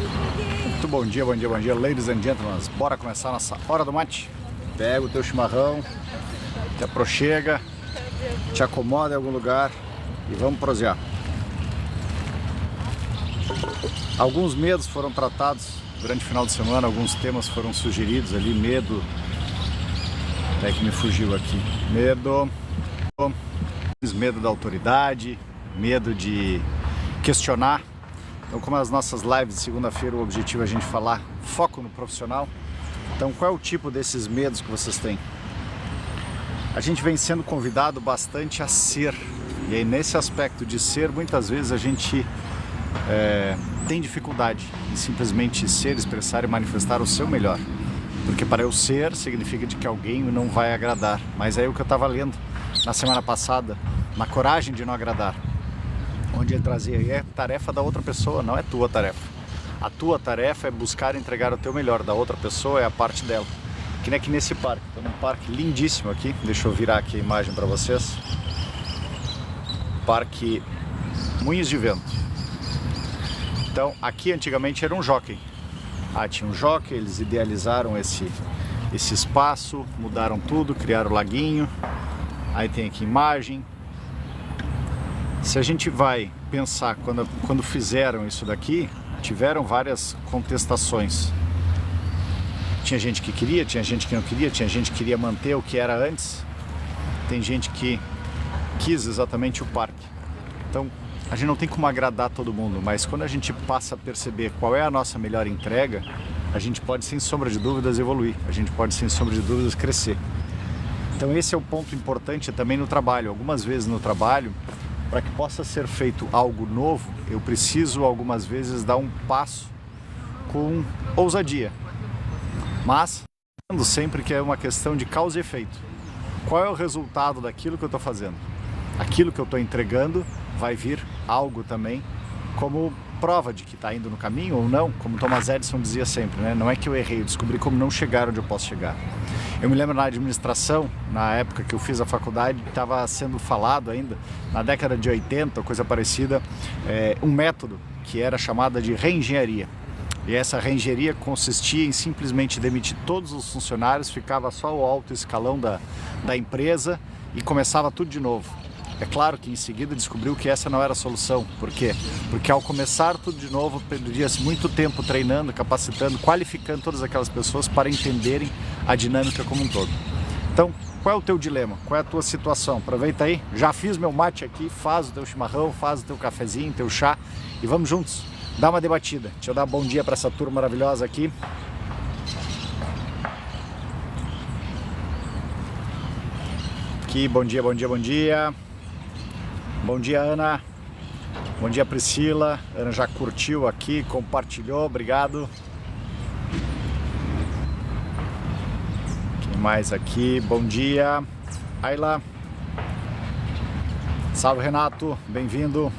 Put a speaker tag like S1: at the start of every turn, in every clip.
S1: Muito bom dia, bom dia, bom dia, ladies and gentlemen. Bora começar a nossa hora do mate. Pega o teu chimarrão, te aproxega, te acomoda em algum lugar e vamos prosear. Alguns medos foram tratados durante o final de semana, alguns temas foram sugeridos ali. Medo, até que me fugiu aqui. Medo da autoridade, medo de questionar. Então, como as nossas lives de segunda-feira, o objetivo é a gente falar foco no profissional. Então, qual é o tipo desses medos que vocês têm? A gente vem sendo convidado bastante a ser. E aí, nesse aspecto de ser, muitas vezes a gente tem dificuldade em simplesmente ser, expressar e manifestar o seu melhor. Porque para eu ser, significa de que alguém não vai agradar. Mas é o que eu estava lendo na semana passada, na Coragem de Não Agradar, onde ele trazia, é tarefa da outra pessoa, não é tua tarefa. A tua tarefa é buscar entregar o teu melhor, da outra pessoa é a parte dela. Que nem aqui nesse parque, estou num parque lindíssimo aqui, deixa eu virar aqui a imagem para vocês. Parque Moinhos de Vento. Então, aqui antigamente era um jockey. Tinha um jockey, eles idealizaram esse espaço, mudaram tudo, criaram o laguinho. Aí tem aqui imagem. Se a gente vai pensar, quando fizeram isso daqui, tiveram várias contestações. Tinha gente que queria, tinha gente que não queria, tinha gente que queria manter o que era antes. Tem gente que quis exatamente o parque. Então, a gente não tem como agradar todo mundo, mas quando a gente passa a perceber qual é a nossa melhor entrega, a gente pode, sem sombra de dúvidas, evoluir. A gente pode, sem sombra de dúvidas, crescer. Então esse é o ponto importante também no trabalho. Algumas vezes no trabalho, para que possa ser feito algo novo, eu preciso algumas vezes dar um passo com ousadia. Mas, lembrando sempre que é uma questão de causa e efeito. Qual é o resultado daquilo que eu estou fazendo? Aquilo que eu estou entregando vai vir algo também como prova de que está indo no caminho ou não, como Thomas Edison dizia sempre, né? Não é que eu errei, eu descobri como não chegar onde eu posso chegar. Eu me lembro na administração, na época que eu fiz a faculdade, estava sendo falado ainda, na década de 80, coisa parecida, um método que era chamada de reengenharia. E essa reengenharia consistia em simplesmente demitir todos os funcionários, ficava só o alto escalão da empresa e começava tudo de novo. É claro que em seguida descobriu que essa não era a solução. Por quê? Porque ao começar tudo de novo, perdia-se muito tempo treinando, capacitando, qualificando todas aquelas pessoas para entenderem a dinâmica como um todo. Então, qual é o teu dilema? Qual é a tua situação? Aproveita aí, já fiz meu mate aqui, faz o teu chimarrão, faz o teu cafezinho, teu chá e vamos juntos, dar uma debatida. Deixa eu dar bom dia para essa turma maravilhosa aqui. Bom dia, bom dia, bom dia. Bom dia, Ana. Bom dia, Priscila. Ana já curtiu aqui, compartilhou, obrigado. Quem mais aqui? Bom dia, Ayla. Salve, Renato, bem-vindo.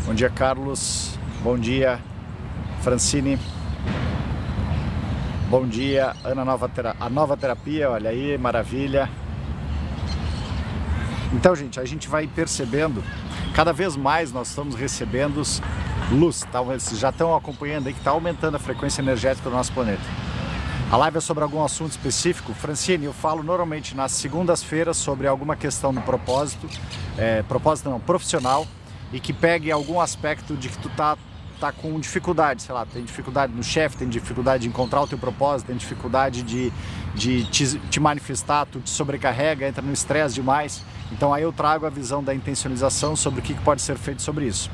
S1: Bom dia, Carlos. Bom dia, Francine. Bom dia, Ana, a nova terapia, olha aí, maravilha. Então, gente, a gente vai percebendo, cada vez mais nós estamos recebendo luz, tá? Vocês já estão acompanhando aí que está aumentando a frequência energética do nosso planeta. A live é sobre algum assunto específico. Francine, eu falo normalmente nas segundas-feiras sobre alguma questão do profissional, e que pegue algum aspecto de que tu tá com dificuldade, sei lá, tem dificuldade no chefe, tem dificuldade de encontrar o teu propósito, tem dificuldade de te manifestar, tu te sobrecarrega, entra no estresse demais. Então aí eu trago a visão da intencionalização sobre o que pode ser feito sobre isso.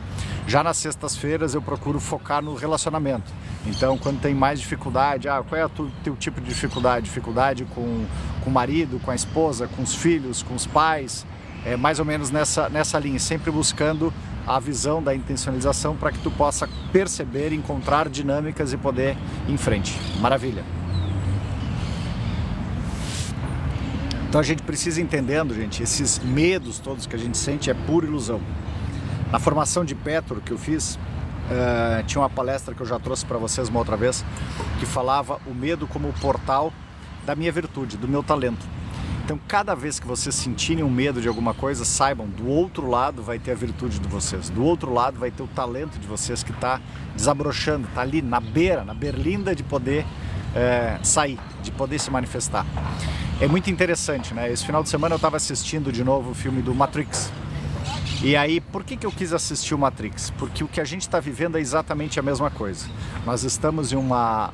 S1: Já nas sextas-feiras eu procuro focar no relacionamento. Então quando tem mais dificuldade, qual é o teu tipo de dificuldade? Dificuldade com o marido, com a esposa, com os filhos, com os pais, mais ou menos nessa linha, sempre buscando a visão da intencionalização para que tu possa perceber, encontrar dinâmicas e poder ir em frente. Maravilha! Então a gente precisa entendendo, gente, esses medos todos que a gente sente é pura ilusão. Na formação de Petro que eu fiz, tinha uma palestra que eu já trouxe para vocês uma outra vez, que falava o medo como o portal da minha virtude, do meu talento. Então cada vez que vocês sentirem um medo de alguma coisa, saibam, do outro lado vai ter a virtude de vocês, do outro lado vai ter o talento de vocês que está desabrochando, está ali na beira, na berlinda de poder sair, de poder se manifestar. É muito interessante, né? Esse final de semana eu estava assistindo de novo o filme do Matrix. E aí, por que eu quis assistir o Matrix? Porque o que a gente está vivendo é exatamente a mesma coisa. Nós estamos em uma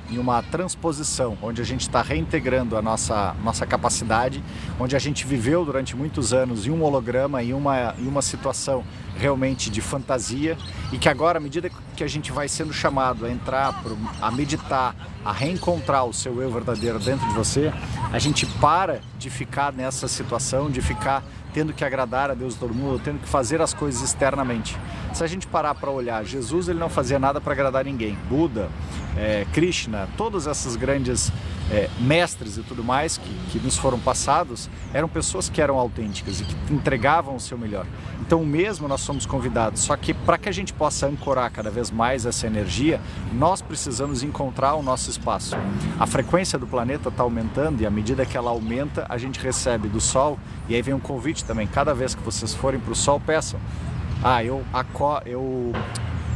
S1: transposição, onde a gente está reintegrando a nossa capacidade, onde a gente viveu durante muitos anos em um holograma, em uma situação realmente de fantasia, e que agora, à medida que a gente vai sendo chamado a entrar, a meditar, a reencontrar o seu eu verdadeiro dentro de você, a gente para de ficar nessa situação, de ficar tendo que agradar a Deus todo mundo, tendo que fazer as coisas externamente. Se a gente parar para olhar, Jesus ele não fazia nada para agradar ninguém. Buda, Krishna, todos esses grandes mestres e tudo mais que nos foram passados, eram pessoas que eram autênticas e que entregavam o seu melhor. Então mesmo nós somos convidados, só que para que a gente possa ancorar cada vez mais essa energia, nós precisamos encontrar o nosso espaço. A frequência do planeta está aumentando e à medida que ela aumenta, a gente recebe do Sol, e aí vem um convite também, cada vez que vocês forem para o Sol, peçam.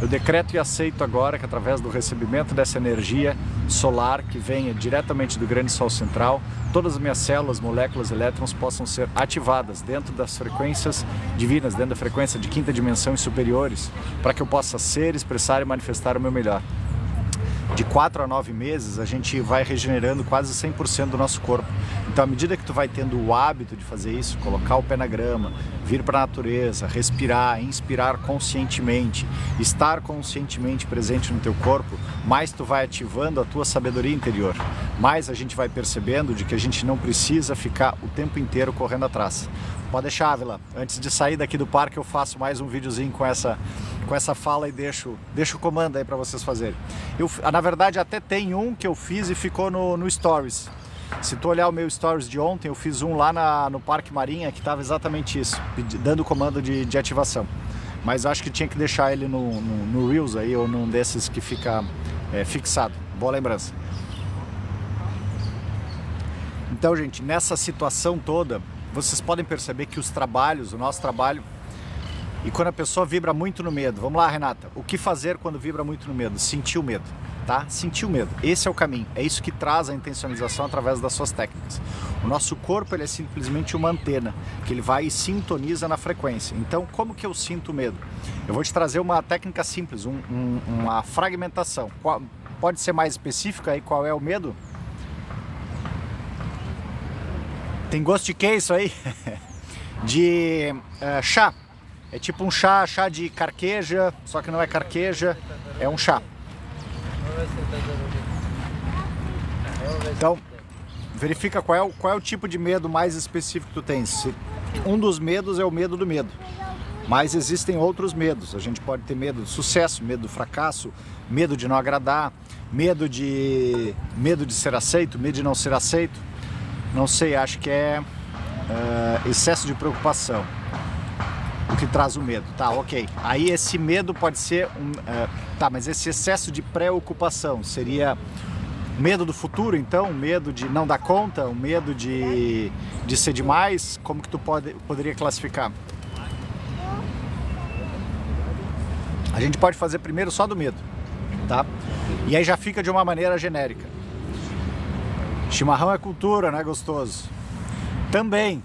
S1: Eu decreto e aceito agora que através do recebimento dessa energia solar que venha diretamente do grande Sol central, todas as minhas células, moléculas, elétrons possam ser ativadas dentro das frequências divinas, dentro da frequência de quinta dimensão e superiores, para que eu possa ser, expressar e manifestar o meu melhor. De 4 a 9 meses a gente vai regenerando quase 100% do nosso corpo. Então à medida que tu vai tendo o hábito de fazer isso, colocar o pé na grama, vir para a natureza, respirar, inspirar conscientemente, estar conscientemente presente no teu corpo, mais tu vai ativando a tua sabedoria interior, mais a gente vai percebendo de que a gente não precisa ficar o tempo inteiro correndo atrás. Pode deixar, Ávila, antes de sair daqui do parque eu faço mais um videozinho com essa fala e deixo o comando aí para vocês fazerem. Na verdade até tem um que eu fiz e ficou no Stories. Se tu olhar o meu Stories de ontem, eu fiz um lá no Parque Marinha que estava exatamente isso, dando o comando de ativação. Mas acho que tinha que deixar ele no Reels aí, ou num desses que fica fixado. Boa lembrança. Então, gente, nessa situação toda, vocês podem perceber que o nosso trabalho, e quando a pessoa vibra muito no medo, vamos lá, Renata, o que fazer quando vibra muito no medo? Sentir o medo, tá? Sentir o medo, esse é o caminho, é isso que traz a intencionalização através das suas técnicas. O nosso corpo ele é simplesmente uma antena, que ele vai e sintoniza na frequência. Então, como que eu sinto o medo? Eu vou te trazer uma técnica simples, uma fragmentação. Pode ser mais específica aí qual é o medo? Tem gosto de que isso aí? De chá. É tipo um chá de carqueja, só que não é carqueja, é um chá. Então, verifica qual é o tipo de medo mais específico que tu tens. Um dos medos é o medo do medo, mas existem outros medos. A gente pode ter medo do sucesso, medo do fracasso, medo de não agradar, medo de ser aceito, medo de não ser aceito. Não sei, acho que é excesso de preocupação o que traz o medo, tá, ok. Aí esse medo pode ser mas esse excesso de preocupação seria medo do futuro, então, medo de não dar conta, o medo de ser demais, como que tu poderia classificar? A gente pode fazer primeiro só do medo, tá? E aí já fica de uma maneira genérica. Chimarrão é cultura, né, gostoso? Também,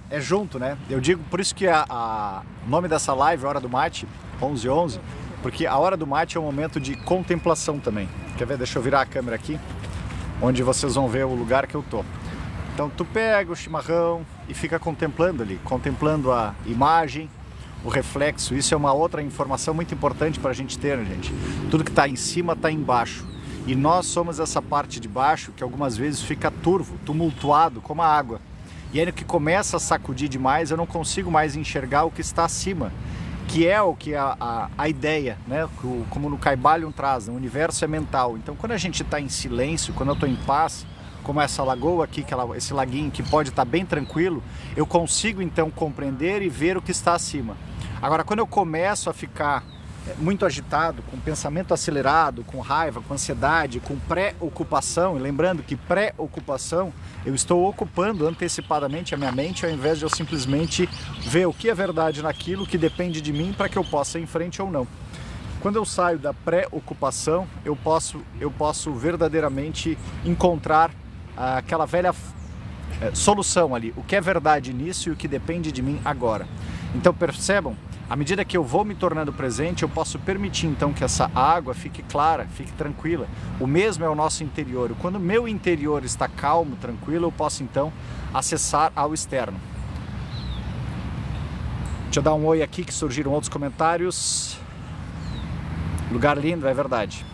S1: é junto, né? Eu digo, por isso que o nome dessa live, Hora do Mate, 11h11, porque a Hora do Mate é um momento de contemplação também. Quer ver? Deixa eu virar a câmera aqui, onde vocês vão ver o lugar que eu tô. Então tu pega o chimarrão e fica contemplando ali, contemplando a imagem, o reflexo. Isso é uma outra informação muito importante para a gente ter, né, gente? Tudo que está em cima está embaixo. E nós somos essa parte de baixo que algumas vezes fica turvo, tumultuado, como a água. E aí no que começa a sacudir demais, eu não consigo mais enxergar o que está acima, que é o que a ideia, né? Como no Kybalion traz, o universo é mental. Então quando a gente está em silêncio, quando eu estou em paz, como essa lagoa aqui, esse laguinho que pode estar bem tranquilo, eu consigo então compreender e ver o que está acima. Agora quando eu começo a ficar muito agitado, com pensamento acelerado, com raiva, com ansiedade, com preocupação, e lembrando que preocupação, eu estou ocupando antecipadamente a minha mente, ao invés de eu simplesmente ver o que é verdade naquilo que depende de mim para que eu possa ir em frente ou não. Quando eu saio da preocupação, eu posso verdadeiramente encontrar aquela velha solução ali, o que é verdade nisso e o que depende de mim agora. Então percebam, à medida que eu vou me tornando presente, eu posso permitir então que essa água fique clara, fique tranquila. O mesmo é o nosso interior. Quando o meu interior está calmo, tranquilo, eu posso então acessar ao externo. Deixa eu dar um oi aqui que surgiram outros comentários. Lugar lindo, é verdade.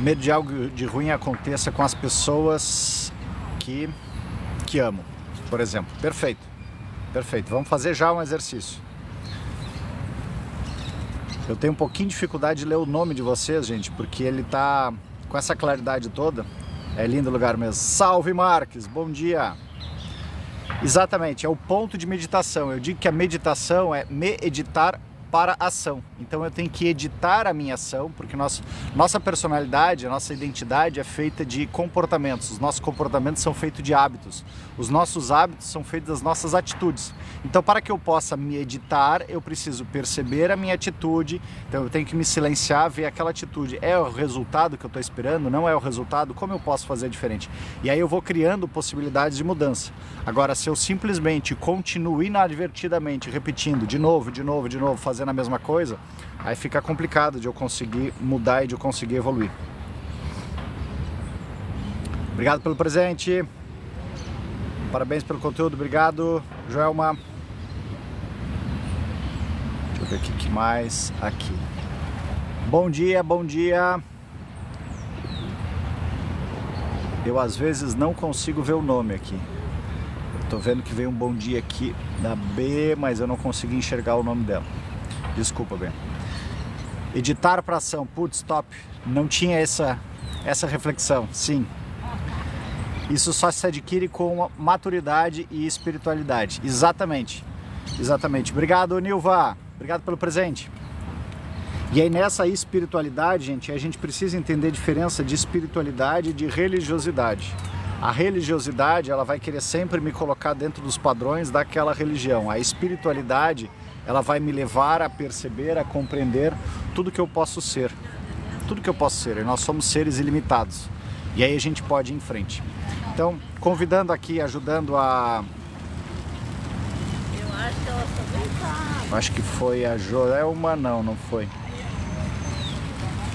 S1: Medo de algo de ruim aconteça com as pessoas que amo, por exemplo. Perfeito, perfeito. Vamos fazer já um exercício. Eu tenho um pouquinho de dificuldade de ler o nome de vocês, gente, porque ele tá com essa claridade toda. É lindo o lugar mesmo. Salve, Marques, bom dia. Exatamente, é o ponto de meditação. Eu digo que a meditação é meditar para a ação. Então eu tenho que editar a minha ação, porque nossa personalidade, a nossa identidade é feita de comportamentos. Os nossos comportamentos são feitos de hábitos. Os nossos hábitos são feitos das nossas atitudes. Então, para que eu possa me editar, eu preciso perceber a minha atitude. Então eu tenho que me silenciar, ver aquela atitude. É o resultado que eu estou esperando? Não é o resultado? Como eu posso fazer diferente? E aí eu vou criando possibilidades de mudança. Agora, se eu simplesmente continuo inadvertidamente repetindo de novo, fazendo a mesma coisa, aí fica complicado de eu conseguir mudar e de eu conseguir evoluir. Obrigado pelo presente. Parabéns pelo conteúdo. Obrigado, Joelma. Deixa eu ver aqui que mais aqui. Bom dia, bom dia. Eu às vezes não consigo ver o nome aqui. Eu tô vendo que veio um bom dia aqui da B, mas eu não consegui enxergar o nome dela. Desculpa, Ben. Editar para ação, putz, top. Não tinha essa reflexão, sim. Isso só se adquire com maturidade e espiritualidade. Exatamente, exatamente. Obrigado, Nilva. Obrigado pelo presente. E aí nessa espiritualidade, gente, a gente precisa entender a diferença de espiritualidade e de religiosidade. A religiosidade, ela vai querer sempre me colocar dentro dos padrões daquela religião. A espiritualidade, ela vai me levar a perceber, a compreender tudo que eu posso ser. Tudo que eu posso ser. E nós somos seres ilimitados. E aí a gente pode ir em frente. Então, convidando aqui, ajudando a...
S2: Eu acho que ela também tá.
S1: Acho que foi a Joelma, não foi.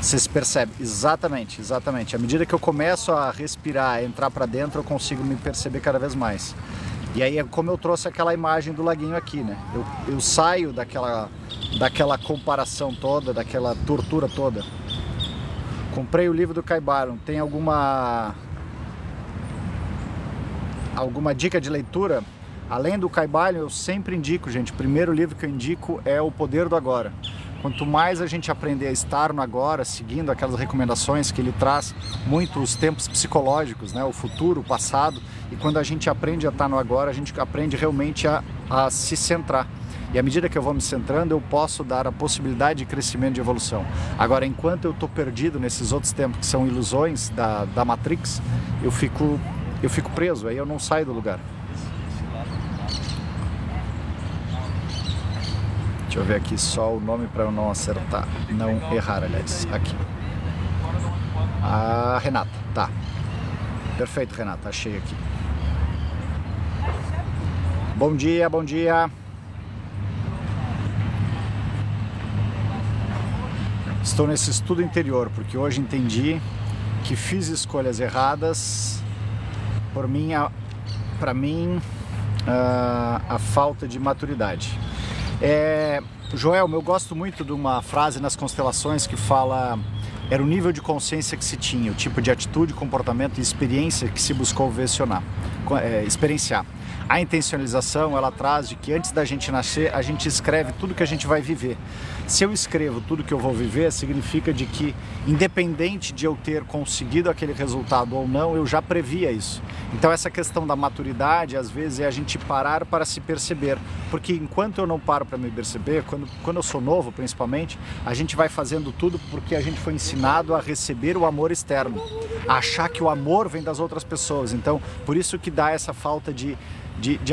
S1: Vocês percebem? Exatamente, exatamente. À medida que eu começo a respirar, a entrar para dentro, eu consigo me perceber cada vez mais. E aí é como eu trouxe aquela imagem do laguinho aqui, né? Eu saio daquela comparação toda, daquela tortura toda. Comprei o livro do Kai Byron. Tem alguma dica de leitura? Além do Kai Byron, eu sempre indico, gente. O primeiro livro que eu indico é O Poder do Agora. Quanto mais a gente aprender a estar no agora, seguindo aquelas recomendações que ele traz, muito os tempos psicológicos, né? O futuro, o passado, e quando a gente aprende a estar no agora, a gente aprende realmente a se centrar. E à medida que eu vou me centrando, eu posso dar a possibilidade de crescimento, de evolução. Agora, enquanto eu estou perdido nesses outros tempos que são ilusões da Matrix, eu fico preso, aí eu não saio do lugar. Deixa eu ver aqui só o nome para eu não acertar, não errar, aliás, aqui. A Renata, tá. Perfeito, Renata, achei aqui. Bom dia, bom dia. Estou nesse estudo interior, porque hoje entendi que fiz escolhas erradas para mim, a falta de maturidade. Joel, eu gosto muito de uma frase nas constelações que fala: era o nível de consciência que se tinha, o tipo de atitude, comportamento e experiência que se buscou vivenciar. experienciar. A intencionalização, ela traz de que antes da gente nascer, a gente escreve tudo que a gente vai viver. Se eu escrevo tudo que eu vou viver, significa de que, independente de eu ter conseguido aquele resultado ou não, eu já previa isso. Então essa questão da maturidade, às vezes, é a gente parar para se perceber. Porque enquanto eu não paro para me perceber, quando eu sou novo, principalmente, a gente vai fazendo tudo porque a gente foi ensinado a receber o amor externo, a achar que o amor vem das outras pessoas. Então, por isso que dá essa falta de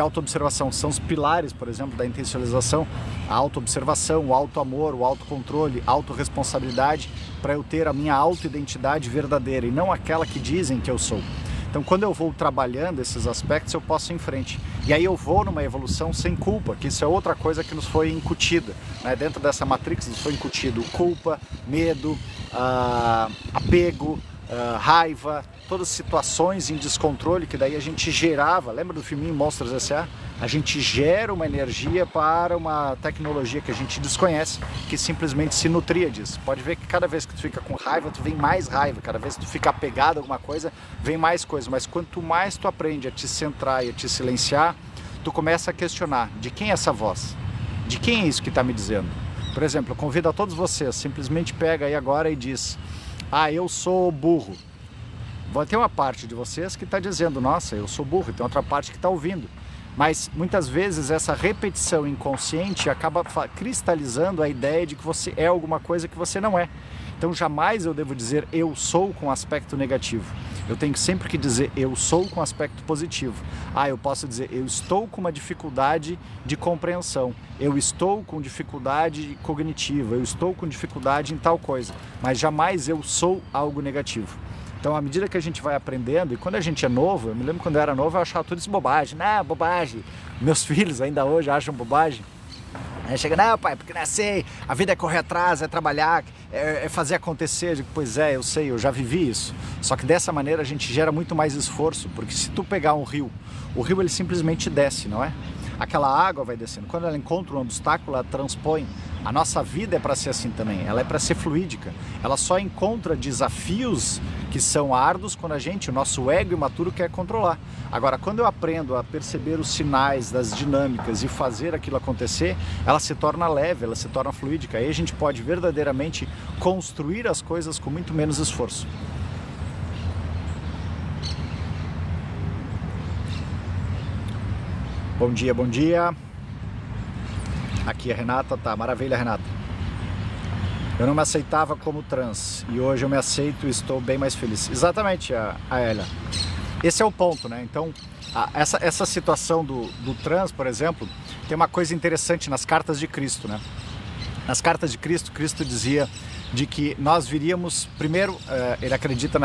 S1: autoobservação. São os pilares, por exemplo, da intencionalização: a autoobservação, o autoamor, o autocontrole, a autorresponsabilidade, para eu ter a minha autoidentidade verdadeira e não aquela que dizem que eu sou. Então, quando eu vou trabalhando esses aspectos, eu posso ir em frente. E aí eu vou numa evolução sem culpa, que isso é outra coisa que nos foi incutida, né? Dentro dessa matrix nos foi incutido culpa, medo, apego, raiva, todas situações em descontrole que daí a gente gerava. Lembra do filminho Monstros S.A.? A gente gera uma energia para uma tecnologia que a gente desconhece, que simplesmente se nutria disso. Pode ver que cada vez que tu fica com raiva, tu vem mais raiva. Cada vez que tu fica apegado a alguma coisa, vem mais coisa. Mas quanto mais tu aprende a te centrar e a te silenciar, tu começa a questionar: de quem é essa voz? De quem é isso que está me dizendo? Por exemplo, eu convido a todos vocês, simplesmente pega aí agora e diz: eu sou burro. Vai ter uma parte de vocês que está dizendo: nossa, eu sou burro. E tem outra parte que está ouvindo. Mas muitas vezes essa repetição inconsciente acaba cristalizando a ideia de que você é alguma coisa que você não é. Então jamais eu devo dizer eu sou com aspecto negativo. Eu tenho sempre que dizer eu sou com aspecto positivo. Eu posso dizer eu estou com uma dificuldade de compreensão, eu estou com dificuldade cognitiva, eu estou com dificuldade em tal coisa, mas jamais eu sou algo negativo. Então, à medida que a gente vai aprendendo, e quando a gente é novo, eu me lembro quando eu era novo, eu achava tudo isso bobagem. Não, bobagem. Meus filhos ainda hoje acham bobagem. Aí chega: não, pai, porque nasci, a vida é correr atrás, é trabalhar, é fazer acontecer. Eu digo: pois é, eu sei, eu já vivi isso. Só que dessa maneira a gente gera muito mais esforço, porque se tu pegar um rio, o rio ele simplesmente desce, não é? Aquela água vai descendo. Quando ela encontra um obstáculo, ela transpõe. A nossa vida é para ser assim também, ela é para ser fluídica. Ela só encontra desafios que são árduos quando o nosso ego imaturo quer controlar. Agora, quando eu aprendo a perceber os sinais das dinâmicas e fazer aquilo acontecer, ela se torna leve, ela se torna fluídica. Aí a gente pode verdadeiramente construir as coisas com muito menos esforço. Bom dia, bom dia. Aqui a Renata, tá, maravilha, Renata. Eu não me aceitava como trans e hoje eu me aceito e estou bem mais feliz. Exatamente, a Elia. Esse é o ponto, né? Então, essa situação do trans, por exemplo, tem uma coisa interessante nas cartas de Cristo, né? Nas cartas de Cristo, Cristo dizia de que nós viríamos, primeiro, ele acredita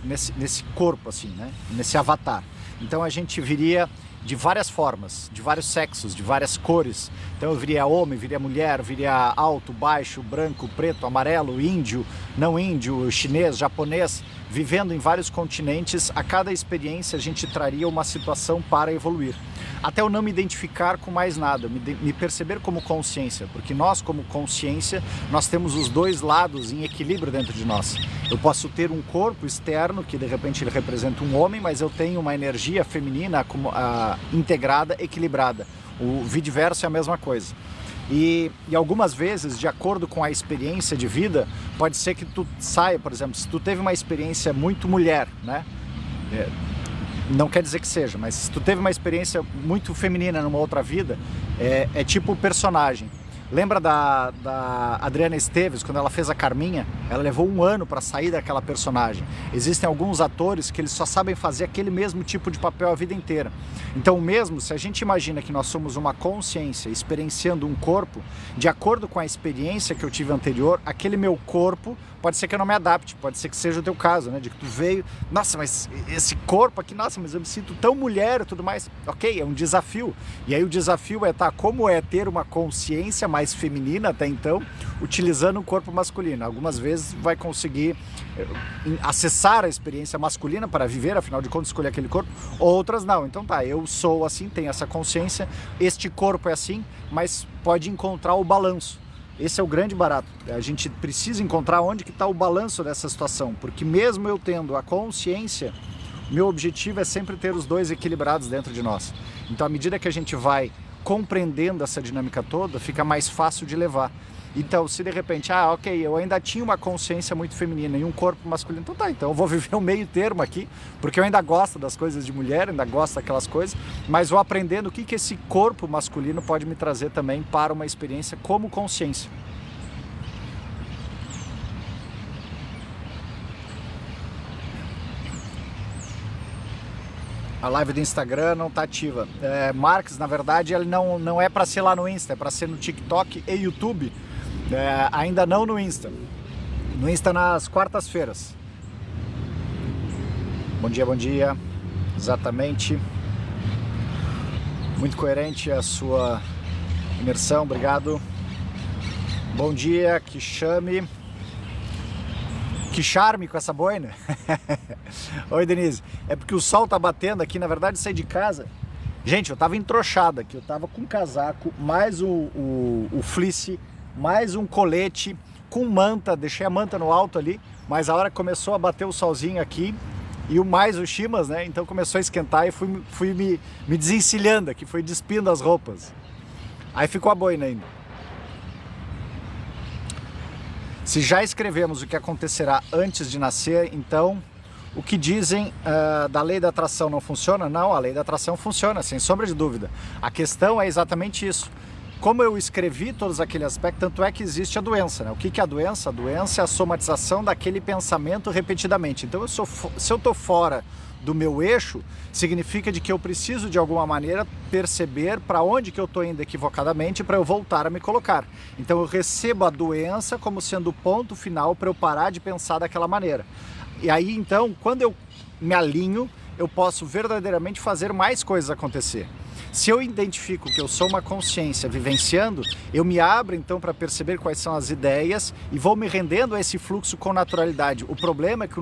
S1: nesse corpo, assim, né? Nesse avatar. Então a gente viria de várias formas, de vários sexos, de várias cores. Então eu viria homem, viria mulher, viria alto, baixo, branco, preto, amarelo, índio, não índio, chinês, japonês, vivendo em vários continentes. A cada experiência a gente traria uma situação para evoluir. Até eu não me identificar com mais nada, me perceber como consciência, porque nós como consciência, nós temos os dois lados em equilíbrio dentro de nós. Eu posso ter um corpo externo, que de repente ele representa um homem, mas eu tenho uma energia feminina integrada, equilibrada. O vice-versa é a mesma coisa. E algumas vezes, de acordo com a experiência de vida, pode ser que tu saia, por exemplo, se tu teve uma experiência muito mulher, né? Não quer dizer que seja, mas se tu teve uma experiência muito feminina numa outra vida, é tipo personagem. Lembra da Adriana Esteves, quando ela fez a Carminha? Ela levou 1 ano para sair daquela personagem. Existem alguns atores que eles só sabem fazer aquele mesmo tipo de papel a vida inteira. Então mesmo se a gente imagina que nós somos uma consciência experienciando um corpo, de acordo com a experiência que eu tive anterior, aquele meu corpo, pode ser que eu não me adapte, pode ser que seja o teu caso, né? De que tu veio, nossa, mas esse corpo aqui, nossa, mas eu me sinto tão mulher e tudo mais. Ok, é um desafio. E aí o desafio como é ter uma consciência mais feminina até então, utilizando um corpo masculino. Algumas vezes vai conseguir acessar a experiência masculina para viver, afinal de contas, escolher aquele corpo, outras não. Então tá, eu sou assim, tenho essa consciência, este corpo é assim, mas pode encontrar o balanço. Esse é o grande barato. A gente precisa encontrar onde que está o balanço dessa situação, porque mesmo eu tendo a consciência, Meu objetivo é sempre ter os dois equilibrados dentro de nós. Então, à medida que a gente vai compreendendo essa dinâmica toda, fica mais fácil de levar. Então, se de repente, ok, eu ainda tinha uma consciência muito feminina e um corpo masculino, então tá, então eu vou viver um meio termo aqui, porque eu ainda gosto das coisas de mulher, ainda gosto daquelas coisas, mas vou aprendendo o que esse corpo masculino pode me trazer também para uma experiência como consciência. A live do Instagram não está ativa. Marques, na verdade, ele não é para ser lá no Insta, é para ser no TikTok e YouTube. Ainda não no Insta. No Insta nas quartas-feiras. Bom dia, bom dia. Exatamente. Muito coerente a sua imersão, obrigado. Bom dia, que chame. Que charme com essa boina. Oi, Denise. É porque o sol tá batendo aqui, na verdade, saí de casa. Gente, eu tava entrochado aqui, eu tava com um casaco, mais o fleece, mais um colete, com manta, deixei a manta no alto ali, mas a hora que começou a bater o solzinho aqui, e mais o chimas, né, então começou a esquentar e fui me desencilhando aqui, fui despindo as roupas. Aí ficou a boina ainda. Se já escrevemos o que acontecerá antes de nascer, então o que dizem da lei da atração não funciona? Não, a lei da atração funciona, sem sombra de dúvida. A questão é exatamente isso. Como eu escrevi todos aqueles aspectos, tanto é que existe a doença, né? O que é a doença? A doença é a somatização daquele pensamento repetidamente. Então, se eu estou fora do meu eixo, significa de que eu preciso de alguma maneira perceber para onde que eu estou indo equivocadamente para eu voltar a me colocar. Então eu recebo a doença como sendo o ponto final para eu parar de pensar daquela maneira. E aí então, quando eu me alinho, eu posso verdadeiramente fazer mais coisas acontecer. Se eu identifico que eu sou uma consciência vivenciando, eu me abro então para perceber quais são as ideias e vou me rendendo a esse fluxo com naturalidade. O problema é que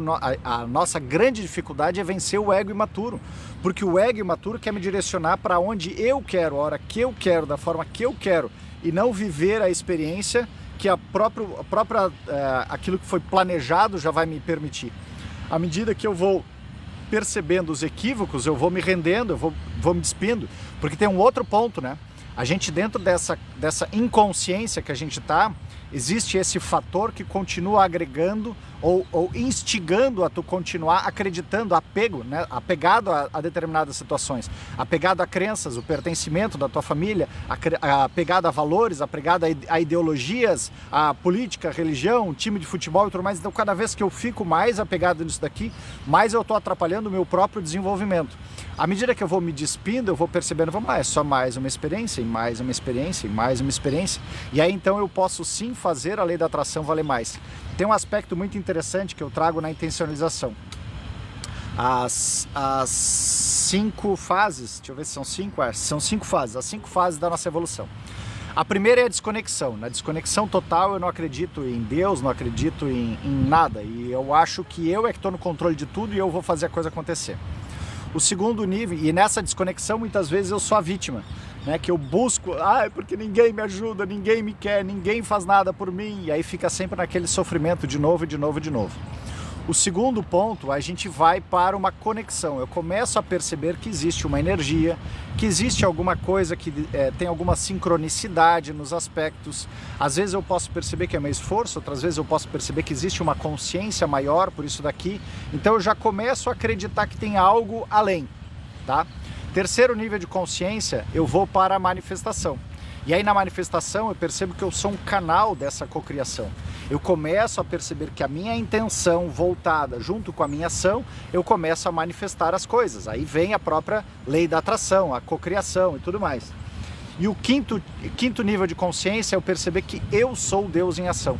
S1: a nossa grande dificuldade é vencer o ego imaturo, porque o ego imaturo quer me direcionar para onde eu quero, a hora que eu quero, da forma que eu quero, e não viver a experiência que aquilo que foi planejado já vai me permitir. À medida que eu vou percebendo os equívocos, eu vou me rendendo, eu vou me despindo, porque tem um outro ponto, né? A gente dentro dessa inconsciência que a gente está, existe esse fator que continua agregando ou instigando a tu continuar acreditando, apego, né? Apegado a determinadas situações, apegado a crenças, o pertencimento da tua família, apegado a valores, apegado a ideologias, a política, a religião, time de futebol e tudo mais. Então, cada vez que eu fico mais apegado nisso daqui, mais eu estou atrapalhando o meu próprio desenvolvimento. À medida que eu vou me despindo, eu vou percebendo, é só mais uma experiência, e mais uma experiência, e mais uma experiência. E aí então eu posso sim fazer a lei da atração valer mais. Tem um aspecto muito interessante que eu trago na intencionalização. As 5 fases, deixa eu ver se são 5, são 5 fases, as 5 fases da nossa evolução. A primeira é a desconexão. Na desconexão total eu não acredito em Deus, não acredito em nada. E eu acho que eu é que estou no controle de tudo e eu vou fazer a coisa acontecer. O segundo nível, e nessa desconexão muitas vezes eu sou a vítima, né, que eu busco, porque ninguém me ajuda, ninguém me quer, ninguém faz nada por mim, e aí fica sempre naquele sofrimento de novo, de novo, de novo. O segundo ponto, a gente vai para uma conexão. Eu começo a perceber que existe uma energia, que existe alguma coisa que tem alguma sincronicidade nos aspectos. Às vezes eu posso perceber que é meu esforço, outras vezes eu posso perceber que existe uma consciência maior por isso daqui. Então eu já começo a acreditar que tem algo além, tá? Terceiro nível de consciência, eu vou para a manifestação. E aí na manifestação eu percebo que eu sou um canal dessa cocriação. Eu começo a perceber que a minha intenção voltada junto com a minha ação, eu começo a manifestar as coisas. Aí vem a própria lei da atração, a cocriação e tudo mais. E o quinto nível de consciência é eu perceber que eu sou Deus em ação.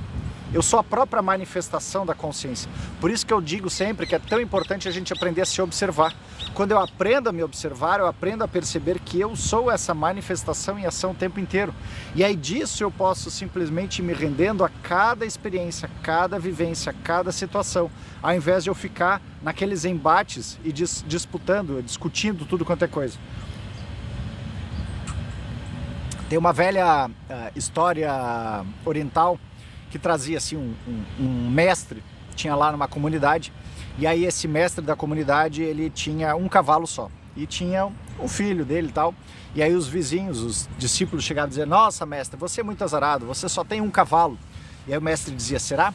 S1: Eu sou a própria manifestação da consciência. Por isso que eu digo sempre que é tão importante a gente aprender a se observar. Quando eu aprendo a me observar, eu aprendo a perceber que eu sou essa manifestação em ação o tempo inteiro. E aí disso eu posso simplesmente ir me rendendo a cada experiência, cada vivência, cada situação, ao invés de eu ficar naqueles embates e disputando, discutindo tudo quanto é coisa. Tem uma velha história oriental que trazia assim um mestre tinha lá numa comunidade, e aí esse mestre da comunidade, ele tinha um cavalo só, e tinha um filho dele e tal, e aí os vizinhos, os discípulos chegavam a dizer: nossa mestre, você é muito azarado, você só tem um cavalo. E aí o mestre dizia: será?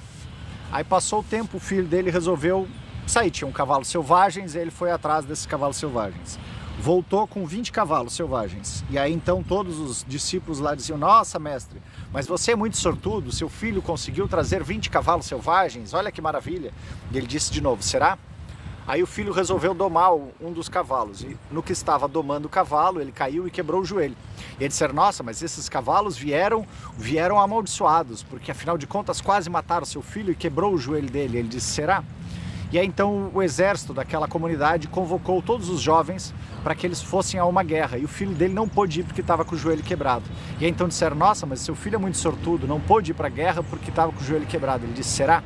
S1: Aí passou o tempo, o filho dele resolveu sair, tinha um cavalo selvagens, e ele foi atrás desses cavalos selvagens. Voltou com 20 cavalos selvagens. E aí então todos os discípulos lá diziam: nossa mestre, mas você é muito sortudo, seu filho conseguiu trazer 20 cavalos selvagens, olha que maravilha. E ele disse de novo: será? Aí o filho resolveu domar um dos cavalos, e no que estava domando o cavalo, ele caiu e quebrou o joelho. E eles disseram: nossa, mas esses cavalos vieram amaldiçoados, porque afinal de contas quase mataram seu filho e quebrou o joelho dele. Ele disse: será? E aí então o exército daquela comunidade convocou todos os jovens para que eles fossem a uma guerra, e o filho dele não pôde ir porque estava com o joelho quebrado. E aí então disseram: nossa, mas seu filho é muito sortudo, não pôde ir para a guerra porque estava com o joelho quebrado. Ele disse: será?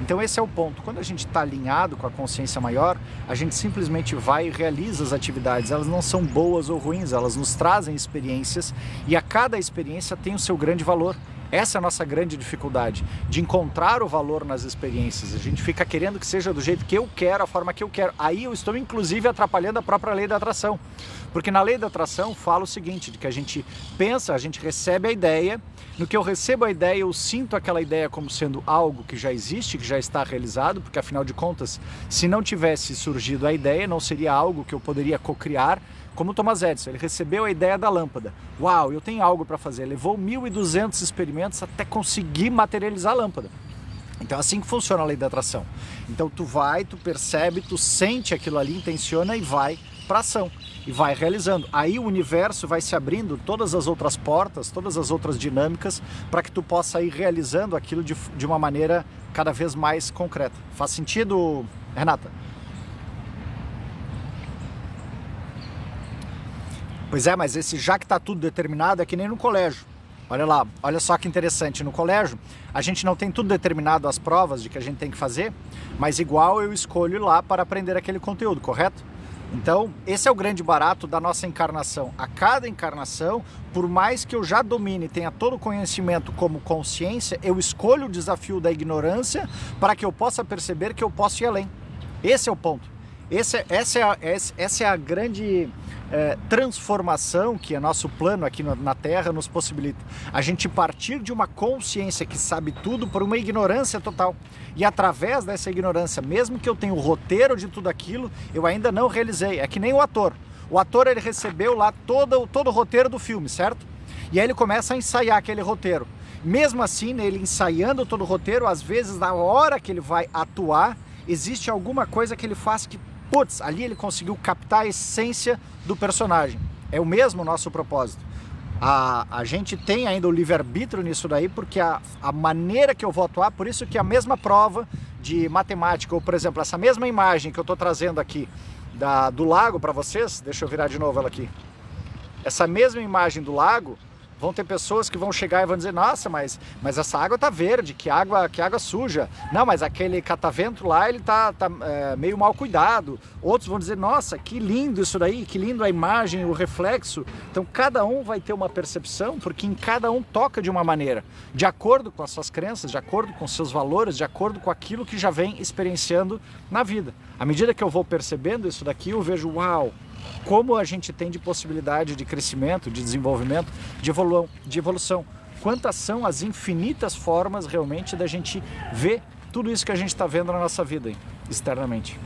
S1: Então esse é o ponto. Quando a gente está alinhado com a consciência maior, a gente simplesmente vai e realiza as atividades. Elas não são boas ou ruins, elas nos trazem experiências, e a cada experiência tem o seu grande valor. Essa é a nossa grande dificuldade, de encontrar o valor nas experiências. A gente fica querendo que seja do jeito que eu quero, a forma que eu quero. Aí eu estou inclusive atrapalhando a própria lei da atração. Porque na lei da atração fala o seguinte, de que a gente pensa, a gente recebe a ideia, no que eu recebo a ideia, eu sinto aquela ideia como sendo algo que já existe, que já está realizado, porque afinal de contas, se não tivesse surgido a ideia, não seria algo que eu poderia cocriar. Como Thomas Edison, ele recebeu a ideia da lâmpada. Uau, eu tenho algo para fazer. Levou 1.200 experimentos até conseguir materializar a lâmpada. Então é assim que funciona a lei da atração. Então tu vai, tu percebe, tu sente aquilo ali, intenciona e vai para ação. E vai realizando. Aí o universo vai se abrindo, todas as outras portas, todas as outras dinâmicas, para que tu possa ir realizando aquilo de uma maneira cada vez mais concreta. Faz sentido, Renata? Pois é, mas esse já que está tudo determinado é que nem no colégio. Olha lá, olha só que interessante, no colégio a gente não tem tudo determinado, as provas de que a gente tem que fazer, mas igual eu escolho ir lá para aprender aquele conteúdo, correto? Então, esse é o grande barato da nossa encarnação. A cada encarnação, por mais que eu já domine, tenha todo o conhecimento como consciência, eu escolho o desafio da ignorância para que eu possa perceber que eu posso ir além. Esse é o ponto. Essa é a grande transformação que o nosso plano aqui na Terra nos possibilita. A gente partir de uma consciência que sabe tudo para uma ignorância total. E através dessa ignorância, mesmo que eu tenha o roteiro de tudo aquilo, eu ainda não realizei. É que nem o ator. O ator, ele recebeu lá todo o roteiro do filme, certo? E aí ele começa a ensaiar aquele roteiro. Mesmo assim, ele ensaiando todo o roteiro, às vezes na hora que ele vai atuar, existe alguma coisa que ele faz que, putz, ali ele conseguiu captar a essência do personagem. É o mesmo nosso propósito. A gente tem ainda o livre-arbítrio nisso daí, porque a maneira que eu vou atuar, por isso que a mesma prova de matemática, ou por exemplo, essa mesma imagem que eu estou trazendo aqui do lago para vocês, deixa eu virar de novo ela aqui. Essa mesma imagem do lago, vão ter pessoas que vão chegar e vão dizer: nossa, mas essa água tá verde, que água suja. Não, mas aquele catavento lá, ele tá meio mal cuidado. Outros vão dizer: nossa, que lindo isso daí, que lindo a imagem, o reflexo. Então cada um vai ter uma percepção, porque em cada um toca de uma maneira, de acordo com as suas crenças, de acordo com os seus valores, de acordo com aquilo que já vem experienciando na vida. À medida que eu vou percebendo isso daqui, eu vejo: uau, como a gente tem de possibilidade de crescimento, de desenvolvimento, de evolução. Quantas são as infinitas formas realmente da gente ver tudo isso que a gente está vendo na nossa vida externamente.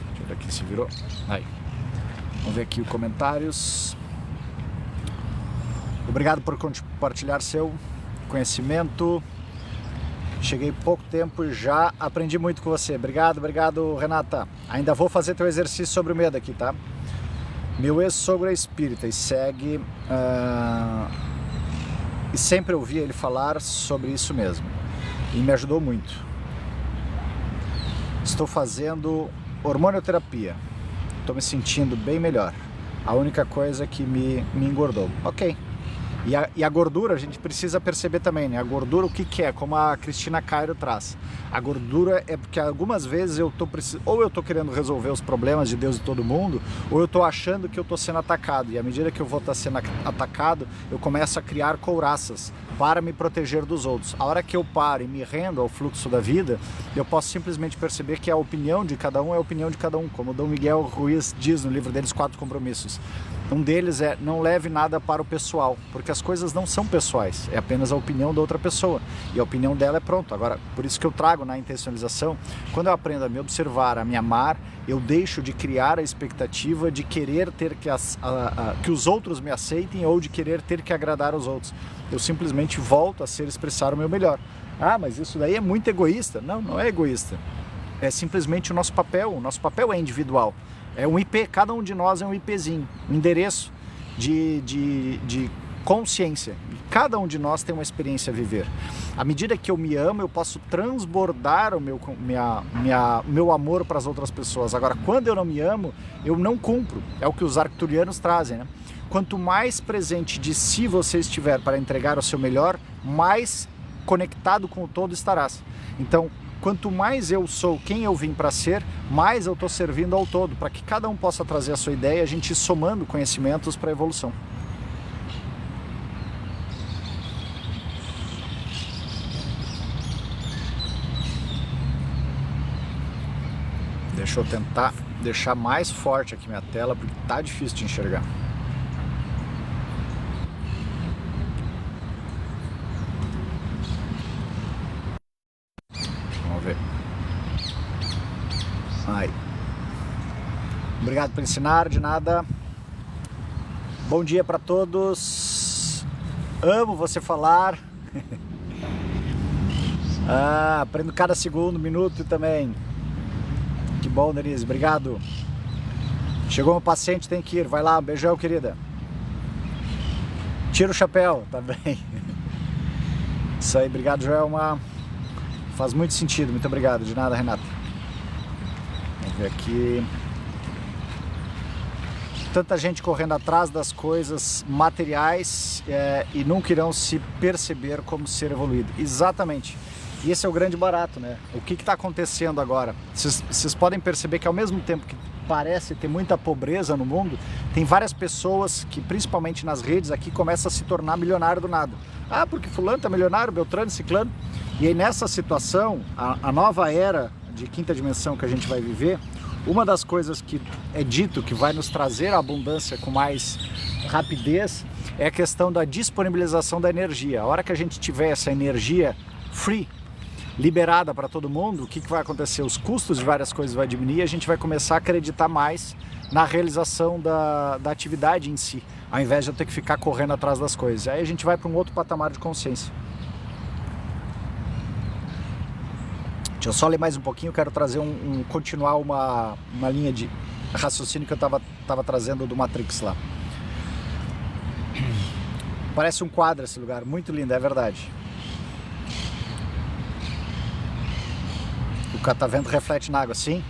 S1: Deixa eu ver aqui se virou. Aí. Vamos ver aqui os comentários. Obrigado por compartilhar seu conhecimento. Cheguei pouco tempo e já aprendi muito com você. Obrigado, Renata. Ainda vou fazer teu exercício sobre o medo aqui, tá? Meu ex-sogro é espírita e segue... E sempre ouvi ele falar sobre isso mesmo. E me ajudou muito. Estou fazendo hormonioterapia. Estou me sentindo bem melhor. A única coisa que me engordou. Ok. E a gordura, a gente precisa perceber também, né? A gordura, o que é? Como a Cristina Cairo traz. A gordura é porque algumas vezes ou eu tô querendo resolver os problemas de Deus e todo mundo, ou eu tô achando que eu tô sendo atacado. E à medida que eu vou estar sendo atacado, eu começo a criar couraças para me proteger dos outros. A hora que eu paro e me rendo ao fluxo da vida, eu posso simplesmente perceber que a opinião de cada um é a opinião de cada um, como o Dom Miguel Ruiz diz no livro deles, 4 Compromissos. Um deles é: não leve nada para o pessoal, porque as coisas não são pessoais, é apenas a opinião da outra pessoa, e a opinião dela é pronto. Agora, por isso que eu trago na intencionalização, quando eu aprendo a me observar, a me amar, eu deixo de criar a expectativa de querer ter que os outros me aceitem ou de querer ter que agradar aos outros. Eu simplesmente volto a expressar o meu melhor. Ah, mas isso daí é muito egoísta. Não, não é egoísta. É simplesmente o nosso papel é individual. É um IP, cada um de nós é um IPzinho, um endereço de consciência. Cada um de nós tem uma experiência a viver. À medida que eu me amo, eu posso transbordar o meu amor para as outras pessoas. Agora, quando eu não me amo, eu não cumpro. É o que os arcturianos trazem, né? Quanto mais presente de si você estiver para entregar o seu melhor, mais conectado com o todo estarás. Então, quanto mais eu sou quem eu vim para ser, mais eu estou servindo ao todo, para que cada um possa trazer a sua ideia e a gente ir somando conhecimentos para a evolução. Deixa eu tentar deixar mais forte aqui minha tela, porque tá difícil de enxergar. Vamos ver. Aí. Obrigado por ensinar, de nada. Bom dia para todos. Amo você falar. Aprendo cada segundo, minuto também. Que bom, Denise, obrigado. Chegou um paciente, tem que ir. Vai lá, um beijão, querida. Tira o chapéu, tá bem. Isso aí, obrigado, Joelma. Faz muito sentido, muito obrigado. De nada, Renata. Vamos ver aqui. Tanta gente correndo atrás das coisas materiais e nunca irão se perceber como ser evoluído. Exatamente. E esse é o grande barato, né? O que está acontecendo agora? Vocês podem perceber que ao mesmo tempo que parece ter muita pobreza no mundo, tem várias pessoas que, principalmente nas redes aqui, começam a se tornar milionário do nada. Ah, porque fulano tá milionário, Beltrano, Ciclano. E aí nessa situação, a nova era de quinta dimensão que a gente vai viver, uma das coisas que é dito que vai nos trazer a abundância com mais rapidez é a questão da disponibilização da energia. A hora que a gente tiver essa energia free, liberada para todo mundo, o que vai acontecer? Os custos de várias coisas vão diminuir e a gente vai começar a acreditar mais na realização da atividade em si, ao invés de eu ter que ficar correndo atrás das coisas. Aí a gente vai para um outro patamar de consciência. Deixa eu só ler mais um pouquinho, eu quero trazer continuar uma linha de raciocínio que eu estava trazendo do Matrix lá. Parece um quadro esse lugar, muito lindo, é verdade. O catavento reflete na água, sim,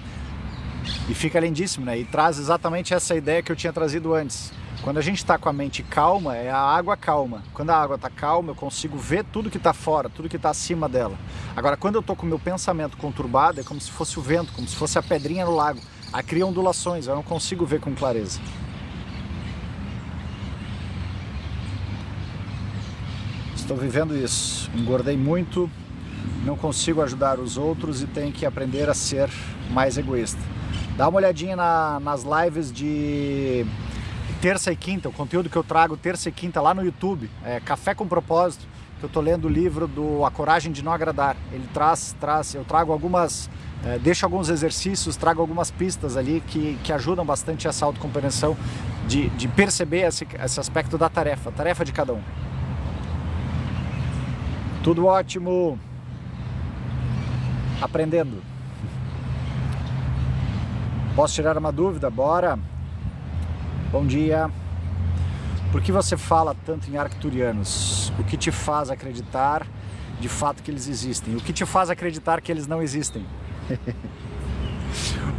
S1: e fica lindíssimo, né? E traz exatamente essa ideia que eu tinha trazido antes. Quando a gente está com a mente calma, é a água calma. Quando a água está calma, eu consigo ver tudo que está fora, tudo que está acima dela. Agora, quando eu estou com o meu pensamento conturbado, é como se fosse o vento, como se fosse a pedrinha no lago. Aí cria ondulações, eu não consigo ver com clareza. Estou vivendo isso, engordei muito, não consigo ajudar os outros e tenho que aprender a ser mais egoísta. Dá uma olhadinha nas lives de terça e quinta, o conteúdo que eu trago terça e quinta lá no YouTube, Café com Propósito, que eu estou lendo o livro do A Coragem de Não Agradar. Ele eu trago algumas, deixo alguns exercícios, trago algumas pistas ali que ajudam bastante essa autocompreensão de perceber esse aspecto da tarefa, a tarefa de cada um. Tudo ótimo, aprendendo. Posso tirar uma dúvida? Bora! Bom dia! Por que você fala tanto em arcturianos? O que te faz acreditar de fato que eles existem? O que te faz acreditar que eles não existem?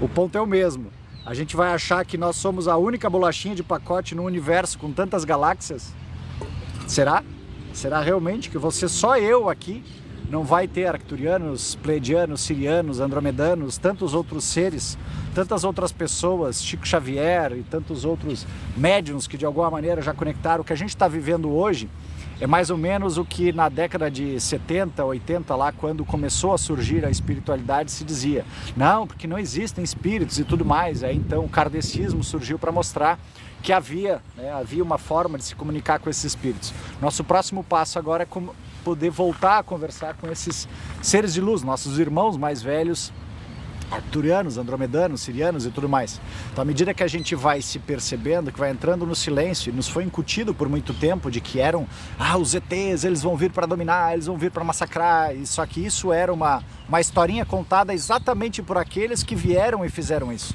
S1: O ponto é o mesmo. A gente vai achar que nós somos a única bolachinha de pacote no universo com tantas galáxias? Será? Será realmente que só eu aqui, não vai ter arcturianos, pleiadianos, sirianos, andromedanos, tantos outros seres, tantas outras pessoas, Chico Xavier e tantos outros médiuns que de alguma maneira já conectaram? O que a gente está vivendo hoje É mais ou menos o que na década de 70, 80, lá quando começou a surgir a espiritualidade, se dizia. Não, porque não existem espíritos e tudo mais. Aí então o kardecismo surgiu para mostrar que havia uma forma de se comunicar com esses espíritos. Nosso próximo passo agora é poder voltar a conversar com esses seres de luz, nossos irmãos mais velhos, arcturianos, andromedanos, sirianos e tudo mais. Então, à medida que a gente vai se percebendo, que vai entrando no silêncio, e nos foi incutido por muito tempo de que eram, os ETs, eles vão vir para dominar, eles vão vir para massacrar, e só que isso era uma historinha contada exatamente por aqueles que vieram e fizeram isso.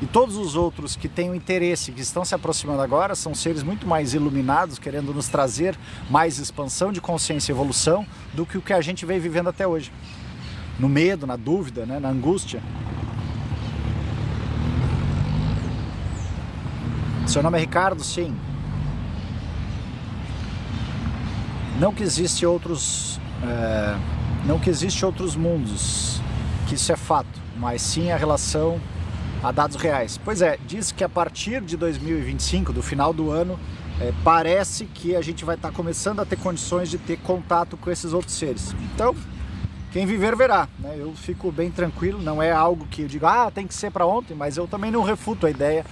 S1: E todos os outros que têm o interesse, que estão se aproximando agora, são seres muito mais iluminados, querendo nos trazer mais expansão de consciência e evolução do que o que a gente vem vivendo até hoje. No medo, na dúvida, né, na angústia. Seu nome é Ricardo? Sim. Não que existe outros mundos, que isso é fato, mas sim a relação a dados reais. Pois é, diz que a partir de 2025, do final do ano, parece que a gente vai estar começando a ter condições de ter contato com esses outros seres. Então, quem viver verá, né? Eu fico bem tranquilo, não é algo que eu digo, tem que ser para ontem, mas eu também não refuto a ideia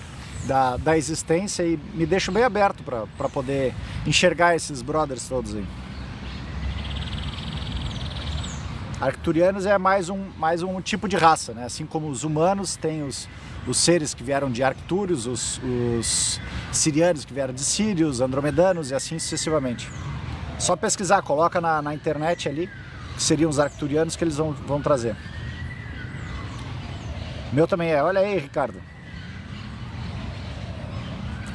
S1: da existência e me deixo bem aberto para poder enxergar esses brothers todos aí. Arcturianos é mais um tipo de raça, né? Assim como os humanos têm os seres que vieram de Arctúrios, os sirianos que vieram de Sírios, andromedanos e assim sucessivamente. Só pesquisar, coloca na internet ali, que seriam os arcturianos que eles vão trazer. Meu também é. Olha aí, Ricardo.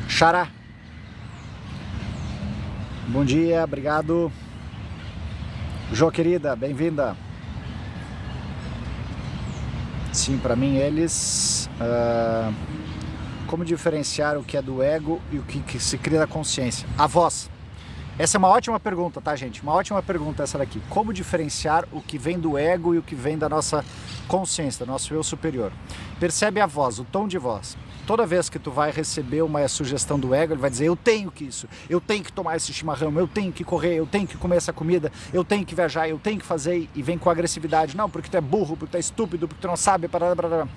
S1: Xará. Bom dia, obrigado. Jô, querida, bem-vinda. Sim, para mim eles... como diferenciar o que é do ego e o que se cria da consciência? A voz. Essa é uma ótima pergunta, tá, gente? Uma ótima pergunta essa daqui. Como diferenciar o que vem do ego e o que vem da nossa consciência, do nosso eu superior? Percebe a voz, o tom de voz. Toda vez que tu vai receber uma sugestão do ego, ele vai dizer, eu tenho que isso, eu tenho que tomar esse chimarrão, eu tenho que correr, eu tenho que comer essa comida, eu tenho que viajar, eu tenho que fazer, e vem com agressividade. Não, porque tu é burro, porque tu é estúpido, porque tu não sabe, parará.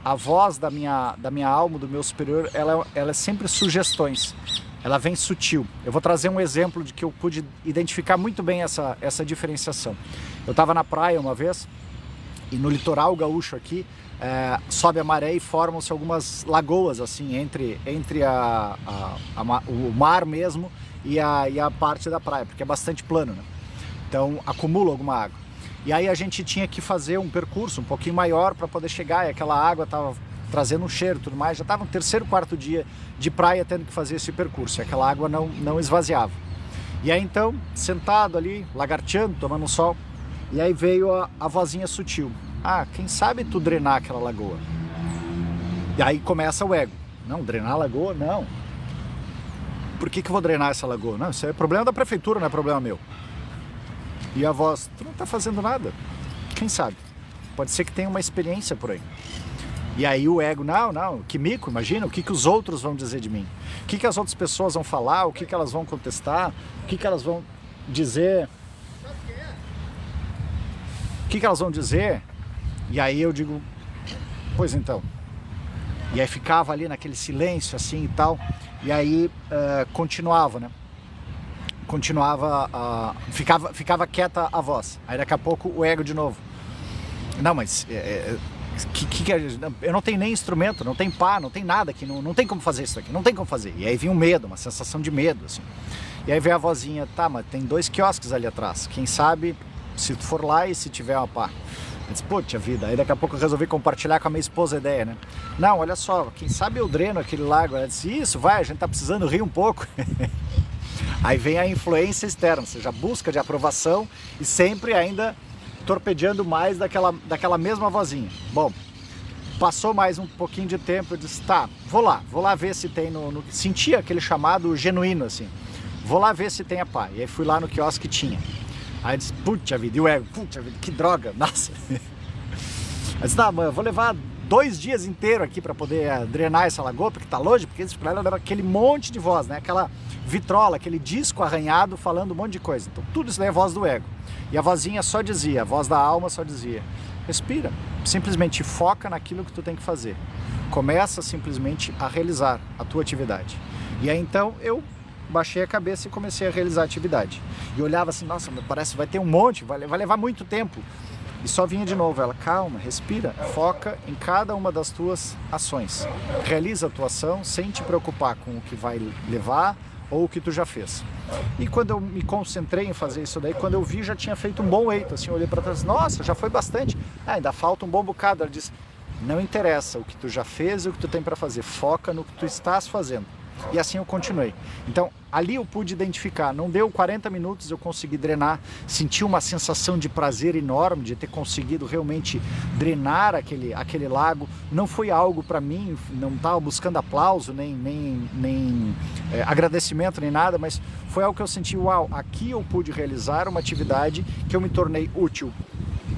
S1: A voz da minha alma, do meu superior, ela é sempre sugestões. Ela vem sutil. Eu vou trazer um exemplo de que eu pude identificar muito bem essa diferenciação. Eu estava na praia uma vez, e no litoral gaúcho aqui, sobe a maré e formam-se algumas lagoas, assim, entre o mar mesmo e a parte da praia, porque é bastante plano, né? Então acumula alguma água. E aí a gente tinha que fazer um percurso um pouquinho maior para poder chegar, e aquela água estava trazendo um cheiro e tudo mais, já estava no terceiro, quarto dia de praia tendo que fazer esse percurso, e aquela água não esvaziava. E aí então, sentado ali, lagarteando, tomando um sol, e aí veio a vozinha sutil. Quem sabe tu drenar aquela lagoa? E aí começa o ego. Não, drenar a lagoa? Não. Por que eu vou drenar essa lagoa? Não, isso é problema da prefeitura, não é problema meu. E a voz, tu não tá fazendo nada. Quem sabe? Pode ser que tenha uma experiência por aí. E aí o ego, não, que mico, imagina, o que os outros vão dizer de mim? O que as outras pessoas vão falar? O que elas vão contestar? O que elas vão dizer? O que elas vão dizer? E aí eu digo, pois então. E aí ficava ali naquele silêncio assim e tal. E aí continuava, né? Ficava quieta a voz. Aí daqui a pouco o ego de novo. Não, mas eu não tenho nem instrumento, não tem pá, não tem nada aqui, não tem como fazer isso aqui, não tem como fazer. E aí vinha um medo, uma sensação de medo, assim. E aí veio a vozinha, tá, mas tem 2 quiosques ali atrás. Quem sabe, se tu for lá e se tiver uma pá. Eu disse, puta vida. Aí daqui a pouco eu resolvi compartilhar com a minha esposa a ideia, né? Não, olha só, quem sabe eu dreno aquele lago. Ela disse, isso, vai, a gente tá precisando rir um pouco. Aí vem a influência externa, ou seja, a busca de aprovação e sempre ainda torpedeando mais daquela mesma vozinha. Bom, passou mais um pouquinho de tempo, eu disse, tá, vou lá ver se tem sentia aquele chamado genuíno, assim. Vou lá ver se tem a pá. E aí fui lá no quiosque que tinha. Aí eu disse, puta vida, e o ego, puta vida, que droga, nossa. Aí disse, tá, mãe, eu vou levar 2 dias inteiros aqui para poder drenar essa lagoa, porque tá longe, porque era aquele monte de voz, né? Aquela vitrola, aquele disco arranhado falando um monte de coisa. Então tudo isso daí é voz do ego. E a vozinha só dizia, a voz da alma só dizia, respira, simplesmente foca naquilo que tu tem que fazer. Começa simplesmente a realizar a tua atividade. E aí então eu baixei a cabeça e comecei a realizar a atividade. E olhava assim, nossa, parece que vai ter um monte, vai levar muito tempo. E só vinha de novo, ela, calma, respira, foca em cada uma das tuas ações. Realiza a tua ação sem te preocupar com o que vai levar ou o que tu já fez. E quando eu me concentrei em fazer isso daí, quando eu vi, já tinha feito um bom eito, assim, eu olhei para trás, nossa, já foi bastante. Ainda falta um bom bocado. Ela disse, não interessa o que tu já fez e o que tu tem para fazer, foca no que tu estás fazendo. E assim eu continuei. Então, ali eu pude identificar, não deu 40 minutos, eu consegui drenar, senti uma sensação de prazer enorme de ter conseguido realmente drenar aquele lago. Não foi algo para mim, não estava buscando aplauso, nem agradecimento, nem nada, mas foi algo que eu senti, uau, aqui eu pude realizar uma atividade que eu me tornei útil.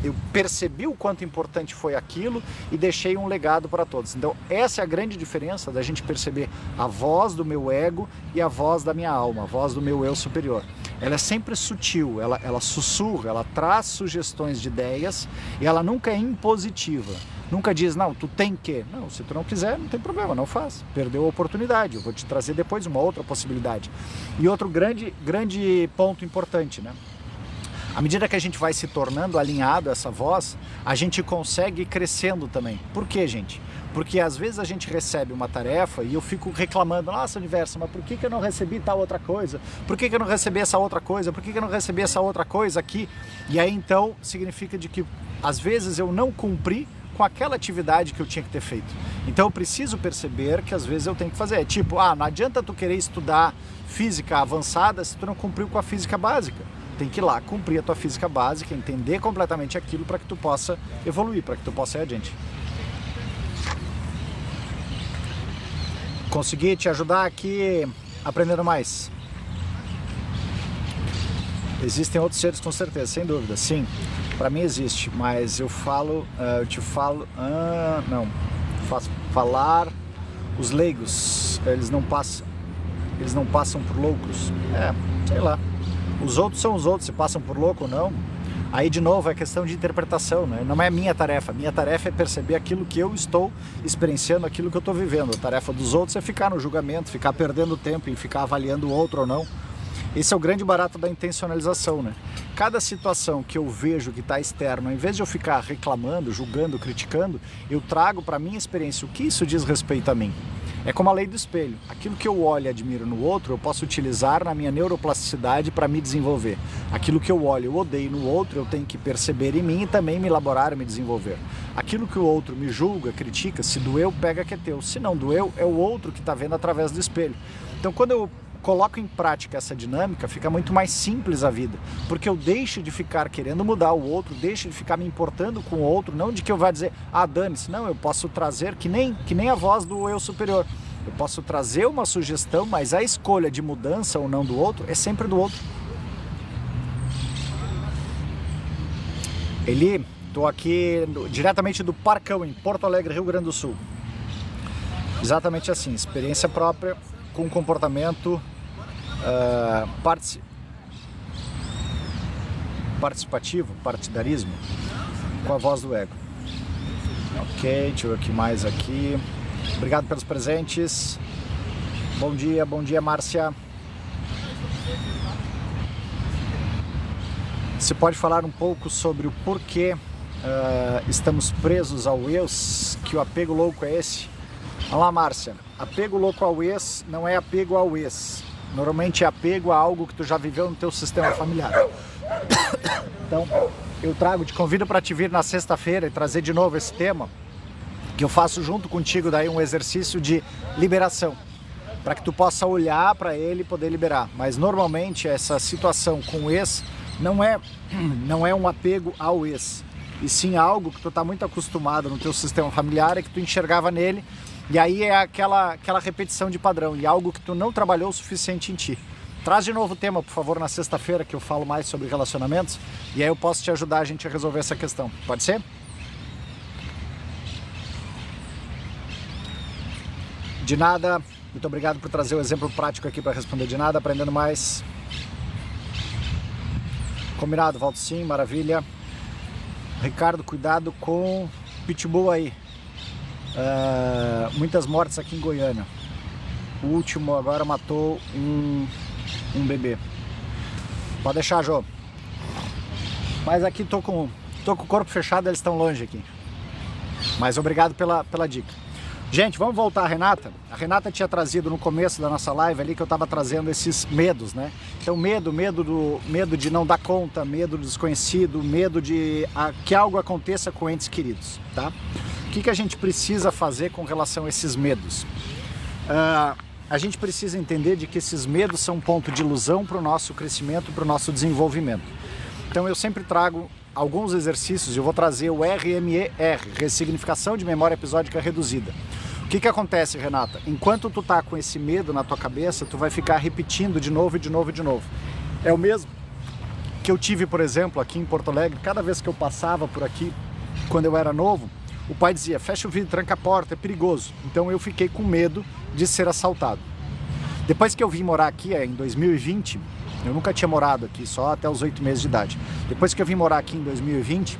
S1: Eu percebi o quanto importante foi aquilo e deixei um legado para todos. Então essa é a grande diferença da gente perceber a voz do meu ego e a voz da minha alma, a voz do meu eu superior. Ela é sempre sutil, ela sussurra, ela traz sugestões de ideias e ela nunca é impositiva. Nunca diz, não, tu tem que. Não, se tu não quiser, não tem problema, não faz. Perdeu a oportunidade, eu vou te trazer depois uma outra possibilidade. E outro grande ponto importante, né? À medida que a gente vai se tornando alinhado a essa voz, a gente consegue ir crescendo também. Por quê, gente? Porque às vezes a gente recebe uma tarefa e eu fico reclamando, nossa, universo, mas por que eu não recebi tal outra coisa? Por que eu não recebi essa outra coisa? Por que eu não recebi essa outra coisa aqui? E aí então significa de que às vezes eu não cumpri com aquela atividade que eu tinha que ter feito. Então eu preciso perceber que às vezes eu tenho que fazer. Tipo, não adianta tu querer estudar física avançada se tu não cumpriu com a física básica. Tem que ir lá cumprir a tua física básica, entender completamente aquilo para que tu possa evoluir, para que tu possa ir adiante. Consegui te ajudar aqui aprendendo mais. Existem outros seres com certeza, sem dúvida, sim. Para mim existe, mas eu te falo, faço falar os leigos, eles não passam por loucos. Sei lá. Os outros são os outros, se passam por louco ou não. Aí de novo é questão de interpretação, né? Não é minha tarefa. Minha tarefa é perceber aquilo que eu estou experienciando, aquilo que eu estou vivendo. A tarefa dos outros é ficar no julgamento, ficar perdendo tempo em ficar avaliando o outro ou não. Esse é o grande barato da intencionalização, né? Cada situação que eu vejo que está externa, ao invés de eu ficar reclamando, julgando, criticando, eu trago para a minha experiência o que isso diz respeito a mim. É como a lei do espelho. Aquilo que eu olho e admiro no outro, eu posso utilizar na minha neuroplasticidade para me desenvolver. Aquilo que eu olho e odeio no outro, eu tenho que perceber em mim e também me elaborar e me desenvolver. Aquilo que o outro me julga, critica, se doeu, pega que é teu. Se não doeu, é o outro que está vendo através do espelho. Então quando eu coloco em prática essa dinâmica, fica muito mais simples a vida, porque eu deixo de ficar querendo mudar o outro, deixo de ficar me importando com o outro, não de que eu vá dizer, dane-se, não, eu posso trazer, que nem a voz do eu superior, eu posso trazer uma sugestão, mas a escolha de mudança ou não do outro é sempre do outro. Estou aqui diretamente do Parcão, em Porto Alegre, Rio Grande do Sul. Exatamente assim, experiência própria, com comportamento participativo, partidarismo, com a voz do ego. Ok, deixa eu ver o que mais aqui. Obrigado pelos presentes. Bom dia, Márcia. Você pode falar um pouco sobre o porquê estamos presos ao ex, que o apego louco é esse? Olá, Márcia. Apego louco ao ex não é apego ao ex. Normalmente é apego a algo que tu já viveu no teu sistema familiar. Então, eu te convido para te vir na sexta-feira e trazer de novo esse tema, que eu faço junto contigo daí um exercício de liberação, para que tu possa olhar para ele e poder liberar. Mas normalmente essa situação com o ex não é um apego ao ex, e sim algo que tu está muito acostumado no teu sistema familiar e que tu enxergava nele. E aí é aquela repetição de padrão e algo que tu não trabalhou o suficiente em ti. Traz de novo o tema, por favor, na sexta-feira, que eu falo mais sobre relacionamentos, e aí eu posso te ajudar a gente a resolver essa questão. Pode ser? De nada, muito obrigado por trazer o exemplo prático aqui para responder. De nada, aprendendo mais. Combinado, volto sim, maravilha. Ricardo, cuidado com pitbull aí. Muitas mortes aqui em Goiânia. O último agora matou um bebê. Pode deixar, Jô. Mas aqui tô com o corpo fechado, eles estão longe aqui. Mas obrigado pela dica. Gente, vamos voltar à Renata. A Renata tinha trazido no começo da nossa live ali que eu estava trazendo esses medos, né? Então medo de não dar conta, medo do desconhecido, medo de que algo aconteça com entes queridos, tá? O que a gente precisa fazer com relação a esses medos? A gente precisa entender de que esses medos são um ponto de ilusão para o nosso crescimento, para o nosso desenvolvimento. Então eu sempre trago alguns exercícios, eu vou trazer o RMER, Ressignificação de Memória Episódica Reduzida. O que acontece, Renata? Enquanto tu tá com esse medo na tua cabeça, tu vai ficar repetindo de novo, de novo, de novo. É o mesmo que eu tive, por exemplo, aqui em Porto Alegre, cada vez que eu passava por aqui, quando eu era novo, o pai dizia, fecha o vidro, tranca a porta, é perigoso. Então eu fiquei com medo de ser assaltado. Depois que eu vim morar aqui, em 2020, eu nunca tinha morado aqui, só até os 8 meses de idade. Depois que eu vim morar aqui em 2020,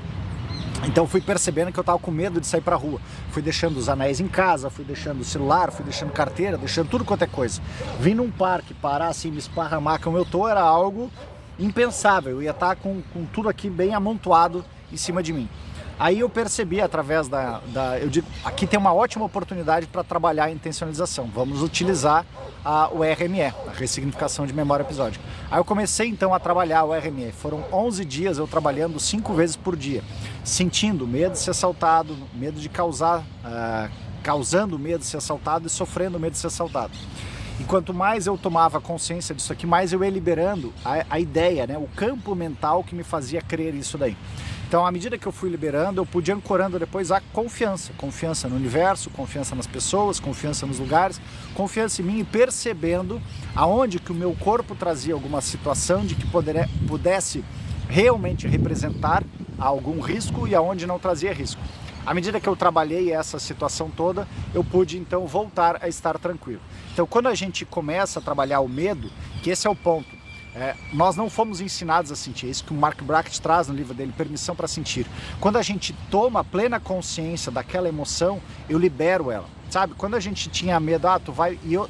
S1: então fui percebendo que eu tava com medo de sair pra rua. Fui deixando os anéis em casa, fui deixando o celular, fui deixando carteira, deixando tudo quanto é coisa. Vim num parque, parar assim, me esparramar como eu tô, era algo impensável. Eu ia estar com tudo aqui bem amontoado em cima de mim. Aí eu percebi através eu digo, aqui tem uma ótima oportunidade para trabalhar a intencionalização. Vamos utilizar o RME, a Ressignificação de Memória Episódica. Aí eu comecei então a trabalhar o RME. Foram 11 dias eu trabalhando 5 vezes por dia, sentindo medo de ser assaltado, medo de causando medo de ser assaltado e sofrendo medo de ser assaltado. E quanto mais eu tomava consciência disso aqui, mais eu ia liberando a ideia, né, o campo mental que me fazia crer isso daí. Então, à medida que eu fui liberando, eu pude ancorando depois a confiança. Confiança no universo, confiança nas pessoas, confiança nos lugares, confiança em mim e percebendo aonde que o meu corpo trazia alguma situação de que pudesse realmente representar algum risco e aonde não trazia risco. À medida que eu trabalhei essa situação toda, eu pude então voltar a estar tranquilo. Então, quando a gente começa a trabalhar o medo, que esse é o ponto, nós não fomos ensinados a sentir, é isso que o Mark Brackett traz no livro dele, Permissão para Sentir. Quando a gente toma plena consciência daquela emoção, eu libero ela. Sabe, quando a gente tinha medo,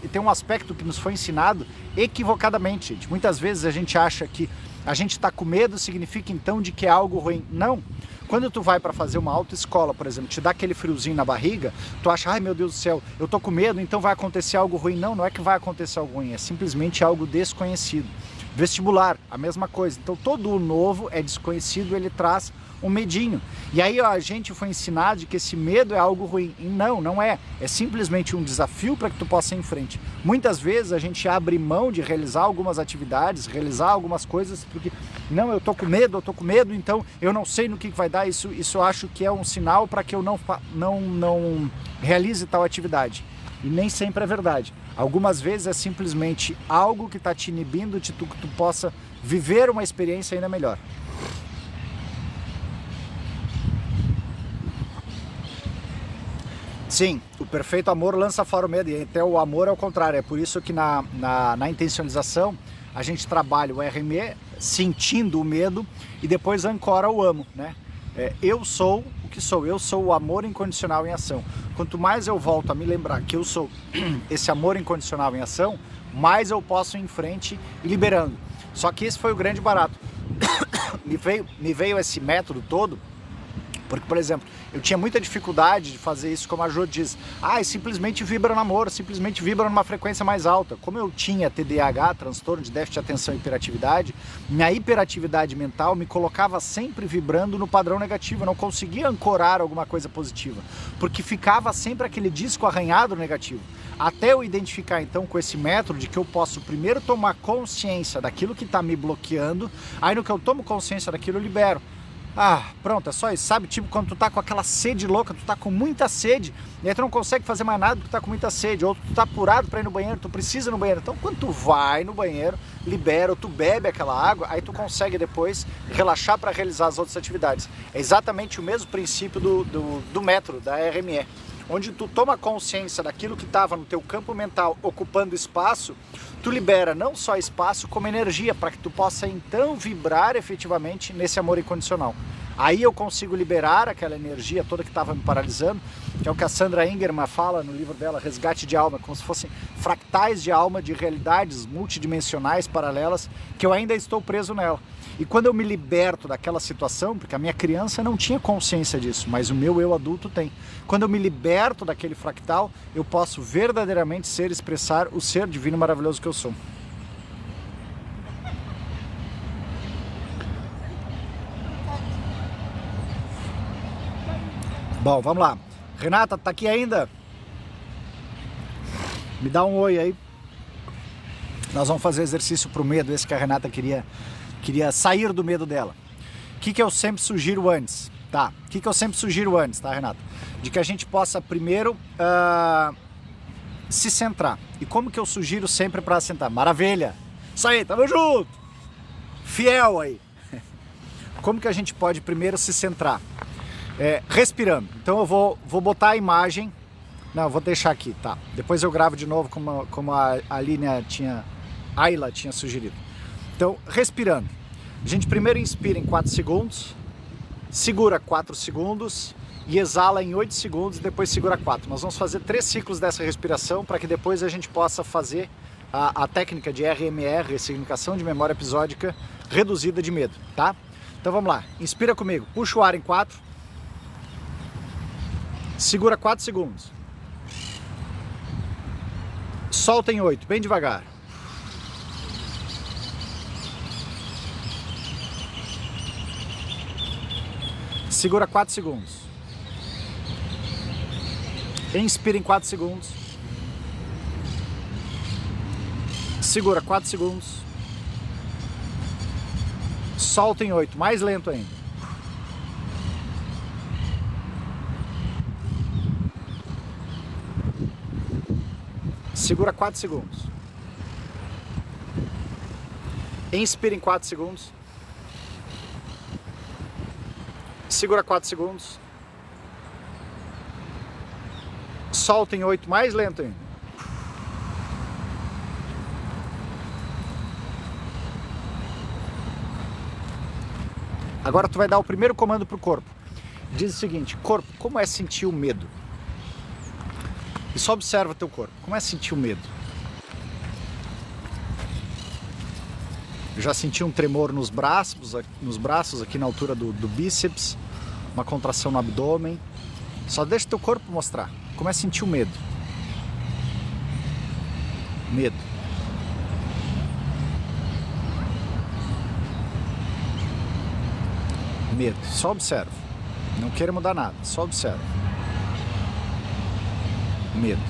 S1: e tem um aspecto que nos foi ensinado equivocadamente, gente. Muitas vezes a gente acha que a gente está com medo significa então de que é algo ruim. Não. Quando tu vai para fazer uma autoescola, por exemplo, te dá aquele friozinho na barriga, tu acha, ai meu Deus do céu, eu tô com medo, então vai acontecer algo ruim. Não, não é que vai acontecer algo ruim, é simplesmente algo desconhecido. Vestibular, a mesma coisa. Então todo o novo é desconhecido, ele traz um medinho. E aí a gente foi ensinado de que esse medo é algo ruim. E não é. É simplesmente um desafio para que tu possa ir em frente. Muitas vezes a gente abre mão de realizar algumas atividades, realizar algumas coisas, porque não, eu tô com medo, então eu não sei no que vai dar. Isso eu acho que é um sinal para que eu não realize tal atividade. E nem sempre é verdade. Algumas vezes é simplesmente algo que está te inibindo de que tu possa viver uma experiência ainda melhor. Sim, o perfeito amor lança fora o medo, e até o amor é o contrário. É por isso que na intencionalização a gente trabalha o RME sentindo o medo e depois ancora o amo, né? Eu sou o que sou, eu sou o amor incondicional em ação. Quanto mais eu volto a me lembrar que eu sou esse amor incondicional em ação, mais eu posso ir em frente e liberando. Só que esse foi o grande barato. Me veio esse método todo, porque, por exemplo, eu tinha muita dificuldade de fazer isso, como a Jo diz. Simplesmente vibra no amor, simplesmente vibra numa frequência mais alta. Como eu tinha TDAH, transtorno de déficit de atenção e hiperatividade, minha hiperatividade mental me colocava sempre vibrando no padrão negativo. Eu não conseguia ancorar alguma coisa positiva, porque ficava sempre aquele disco arranhado negativo. Até eu identificar então com esse método de que eu posso primeiro tomar consciência daquilo que está me bloqueando, aí no que eu tomo consciência daquilo eu libero. Pronto, é só isso, sabe? Tipo quando tu tá com aquela sede louca, tu tá com muita sede, e aí tu não consegue fazer mais nada porque tu tá com muita sede, ou tu tá apurado pra ir no banheiro, tu precisa ir no banheiro. Então quando tu vai no banheiro, libera, ou tu bebe aquela água, aí tu consegue depois relaxar para realizar as outras atividades. É exatamente o mesmo princípio do método, da RME. onde tu toma consciência daquilo que estava no teu campo mental ocupando espaço, tu libera não só espaço, como energia, para que tu possa então vibrar efetivamente nesse amor incondicional. Aí eu consigo liberar aquela energia toda que estava me paralisando, que é o que a Sandra Ingerman fala no livro dela, Resgate de Alma, como se fossem fractais de alma, de realidades multidimensionais paralelas, que eu ainda estou preso nela. E quando eu me liberto daquela situação, porque a minha criança não tinha consciência disso, mas o meu eu adulto tem. Quando eu me liberto daquele fractal, eu posso verdadeiramente expressar o ser divino maravilhoso que eu sou. Bom, vamos lá. Renata, tá aqui ainda? Me dá um oi aí. Nós vamos fazer exercício pro medo, esse que a Renata queria sair do medo dela. O que eu sempre sugiro antes? Tá, o que eu sempre sugiro antes, tá, Renata? De que a gente possa primeiro se centrar. E como que eu sugiro sempre para sentar? Maravilha! Isso aí, tamo junto! Fiel aí! Como que a gente pode primeiro se centrar? Respirando. Então eu vou botar a imagem. Não, eu vou deixar aqui, tá? Depois eu gravo de novo como a Ayla tinha sugerido. Então, respirando. A gente primeiro inspira em 4 segundos, segura 4 segundos e exala em 8 segundos e depois segura 4. Nós vamos fazer 3 ciclos dessa respiração para que depois a gente possa fazer a técnica de RMR, ressignificação de memória episódica reduzida de medo, tá? Então vamos lá. Inspira comigo. Puxa o ar em 4. Segura 4 segundos. Solta em 8, bem devagar. Segura 4 segundos. Inspira em 4 segundos. Segura 4 segundos. Solta em 8, mais lento ainda. Segura 4 segundos. Inspira em 4 segundos. Segura 4 segundos. Solta em 8, mais lento ainda. Agora tu vai dar o primeiro comando pro corpo. Diz o seguinte: corpo, como é sentir o medo? E só observa teu corpo. Como é sentir o medo? Eu já senti um tremor nos braços aqui na altura do bíceps, uma contração no abdômen. Só deixa teu corpo mostrar. Como é sentir o medo? Medo. Medo. Só observa. Não queira mudar nada. Só observa. Medo.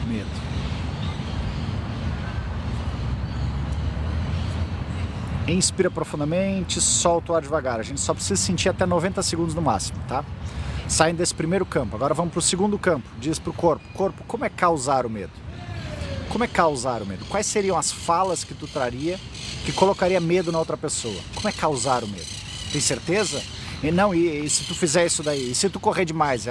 S1: Medo. Inspira profundamente, solta o ar devagar. A gente só precisa sentir até 90 segundos no máximo, tá? Saindo desse primeiro campo. Agora vamos para o segundo campo. Diz para o corpo. Corpo, como é causar o medo? Como é causar o medo? Quais seriam as falas que tu traria que colocaria medo na outra pessoa? Como é causar o medo? Tem certeza? E não, e se tu fizer isso daí? E se tu correr demais?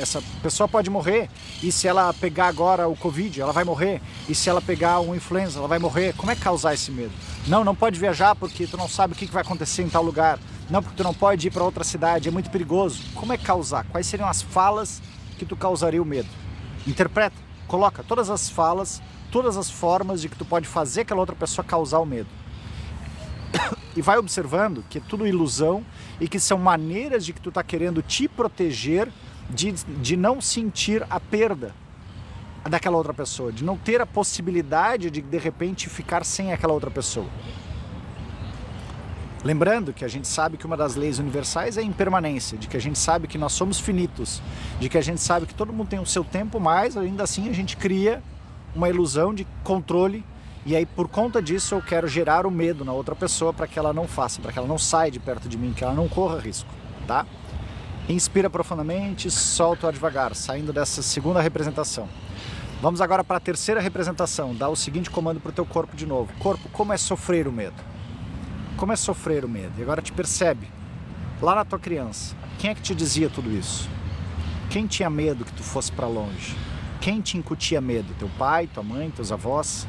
S1: Essa pessoa pode morrer. E se ela pegar agora o Covid, ela vai morrer. E se ela pegar um influenza, ela vai morrer. Como é causar esse medo? Não pode viajar porque tu não sabe o que vai acontecer em tal lugar. Não, porque tu não pode ir para outra cidade, é muito perigoso. Como é causar? Quais seriam as falas que tu causaria o medo? Interpreta, coloca todas as falas, todas as formas de que tu pode fazer aquela outra pessoa causar o medo. E vai observando que é tudo ilusão e que são maneiras de que tu tá querendo te proteger de não sentir a perda daquela outra pessoa, de não ter a possibilidade de repente ficar sem aquela outra pessoa. Lembrando que a gente sabe que uma das leis universais é a impermanência, de que a gente sabe que nós somos finitos, de que a gente sabe que todo mundo tem o seu tempo, mas ainda assim a gente cria uma ilusão de controle. E aí, por conta disso, eu quero gerar o medo na outra pessoa para que ela não faça, para que ela não saia de perto de mim, que ela não corra risco, tá? Inspira profundamente, solta o ar devagar, saindo dessa segunda representação. Vamos agora para a terceira representação. Dá o seguinte comando para o teu corpo de novo. Corpo, como é sofrer o medo? Como é sofrer o medo? E agora te percebe, lá na tua criança, quem é que te dizia tudo isso? Quem tinha medo que tu fosse para longe? Quem te incutia medo? Teu pai, tua mãe, teus avós?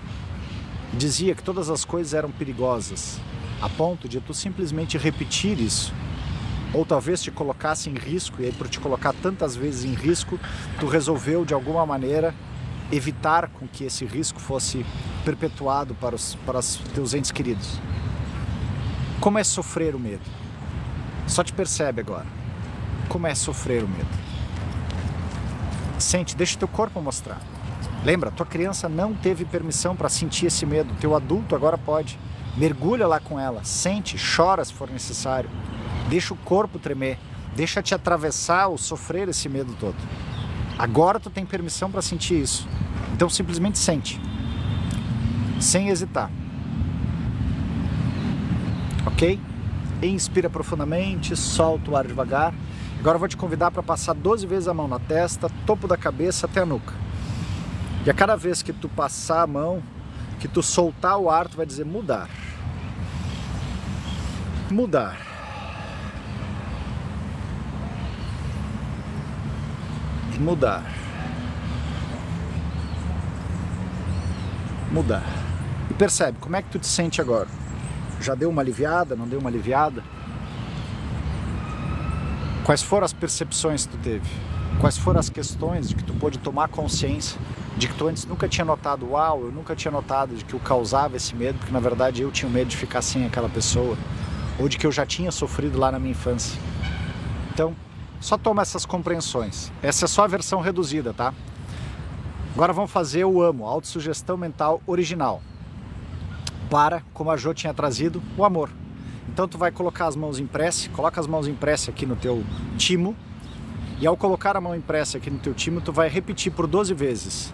S1: Dizia que todas as coisas eram perigosas, a ponto de tu simplesmente repetir isso. Ou talvez te colocasse em risco, e aí por te colocar tantas vezes em risco, tu resolveu de alguma maneira evitar com que esse risco fosse perpetuado para os teus entes queridos. Como é sofrer o medo? Só te percebe agora. Como é sofrer o medo? Sente, deixa o teu corpo mostrar. Lembra, tua criança não teve permissão para sentir esse medo. Teu adulto agora pode. Mergulha lá com ela, sente, chora se for necessário. Deixa o corpo tremer. Deixa te atravessar ou sofrer esse medo todo. Agora tu tem permissão para sentir isso. Então simplesmente sente. Sem hesitar. Ok? Inspira profundamente, solta o ar devagar. Agora eu vou te convidar para passar 12 vezes a mão na testa, topo da cabeça até a nuca. E a cada vez que tu passar a mão, que tu soltar o ar, tu vai dizer mudar. Mudar. Mudar. Mudar. E percebe, como é que tu te sente agora? Já deu uma aliviada? Não deu uma aliviada? Quais foram as percepções que tu teve? Quais foram as questões de que tu pôde tomar consciência de que tu antes nunca tinha notado? Uau, eu nunca tinha notado de que eu causava esse medo, porque na verdade eu tinha medo de ficar sem aquela pessoa, ou de que eu já tinha sofrido lá na minha infância. Então, só toma essas compreensões. Essa é só a versão reduzida, tá? Agora vamos fazer o AMO, autossugestão mental original. Para, como a Jo tinha trazido, o amor. Então tu vai colocar as mãos em prece, coloca as mãos em prece aqui no teu timo, e ao colocar a mão em prece aqui no teu timo, tu vai repetir por 12 vezes.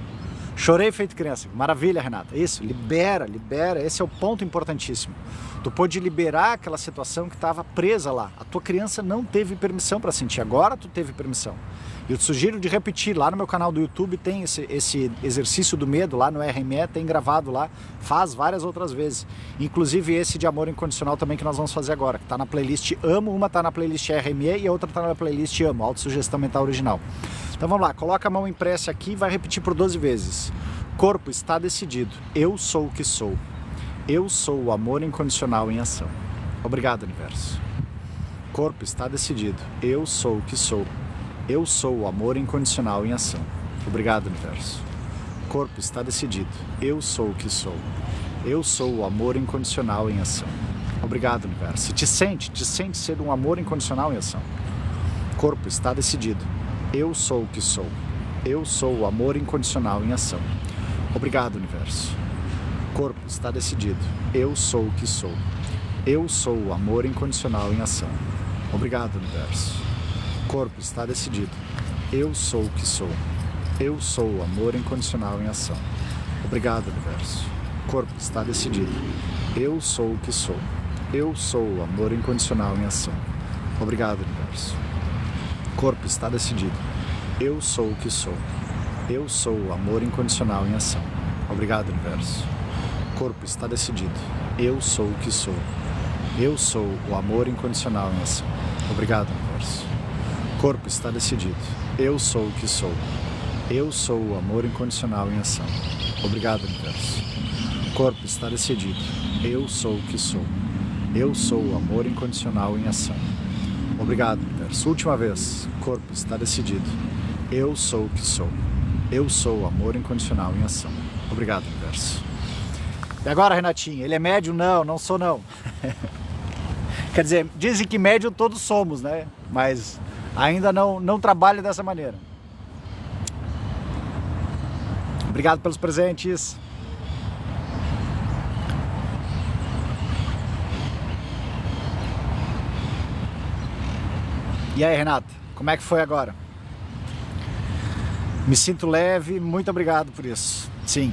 S1: Chorei feito criança. Maravilha, Renata. Isso, libera, libera. Esse é o ponto importantíssimo. Tu pôde liberar aquela situação que estava presa lá. A tua criança não teve permissão para sentir. Agora tu teve permissão. E eu te sugiro de repetir. Lá no meu canal do YouTube tem esse exercício do medo, lá no RME, tem gravado lá. Faz várias outras vezes. Inclusive esse de amor incondicional também que nós vamos fazer agora. Que está na playlist Amo, uma está na playlist RME e a outra está na playlist Amo, autossugestão mental original. Então vamos lá, coloca a mão em prece aqui e vai repetir por 12 vezes. Corpo está decidido. Eu sou o que sou. Eu sou o amor incondicional em ação. Obrigado, universo. Corpo está decidido. Eu sou o que sou. Eu sou o amor incondicional em ação. Obrigado, universo. Corpo está decidido. Eu sou o que sou. Eu sou o amor incondicional em ação. Obrigado, universo. Te sente ser um amor incondicional em ação. Corpo está decidido. Eu sou o que sou. Eu sou o amor incondicional em ação. Obrigado, universo. Corpo está decidido. Eu sou o que sou. Eu sou o amor incondicional em ação. Obrigado, universo. Corpo está decidido. Eu sou o que sou. Eu sou o amor incondicional em ação. Obrigado, universo. Corpo está decidido. Eu sou o que sou. Eu sou o amor incondicional em ação. Obrigado, universo. Corpo está decidido. Eu sou o que sou. Eu sou o amor incondicional em ação. Obrigado, universo. Corpo está decidido. Eu sou o que sou. Eu sou o amor incondicional em ação. Obrigado, universo. Corpo está decidido. Eu sou o que sou. Eu sou o amor incondicional em ação. Obrigado, universo. Corpo está decidido. Eu sou o que sou. Eu sou o amor incondicional em ação. Obrigado, universo. Última vez. Corpo está decidido. Eu sou o que sou. Eu sou o amor incondicional em ação. Obrigado, universo. E agora, Renatinho, ele é médium? Não, não sou não. Quer dizer, dizem que médium todos somos, né? Mas ainda não trabalho dessa maneira. Obrigado pelos presentes. E aí, Renata, como é que foi agora? Me sinto leve, muito obrigado por isso. Sim.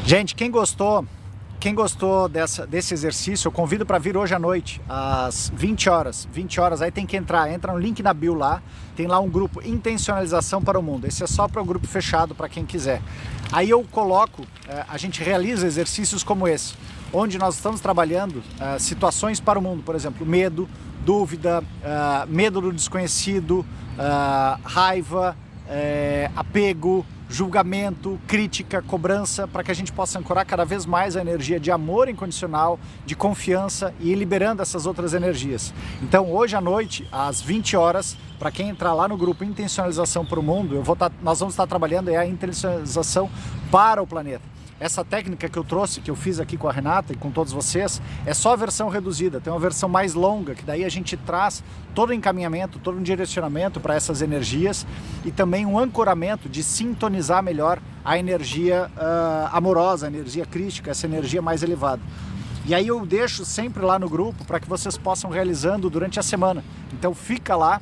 S1: Gente, quem gostou desse exercício, eu convido para vir hoje à noite, às 20 horas. 20 horas, aí tem que entra no link na bio lá, tem lá um grupo Intencionalização para o Mundo. Esse é só para o grupo fechado, para quem quiser. Aí eu coloco, a gente realiza exercícios como esse. onde nós estamos trabalhando situações para o mundo, por exemplo, medo, dúvida, medo do desconhecido, raiva, apego, julgamento, crítica, cobrança, para que a gente possa ancorar cada vez mais a energia de amor incondicional, de confiança e ir liberando essas outras energias. Então hoje à noite, às 20 horas, para quem entrar lá no grupo Intencionalização para o Mundo, nós vamos estar trabalhando a intencionalização para o planeta. Essa técnica que eu trouxe, que eu fiz aqui com a Renata e com todos vocês, é só a versão reduzida, tem uma versão mais longa, que daí a gente traz todo o encaminhamento, todo um direcionamento para essas energias e também um ancoramento de sintonizar melhor a energia amorosa, a energia crística, essa energia mais elevada. E aí eu deixo sempre lá no grupo para que vocês possam realizando durante a semana. Então fica lá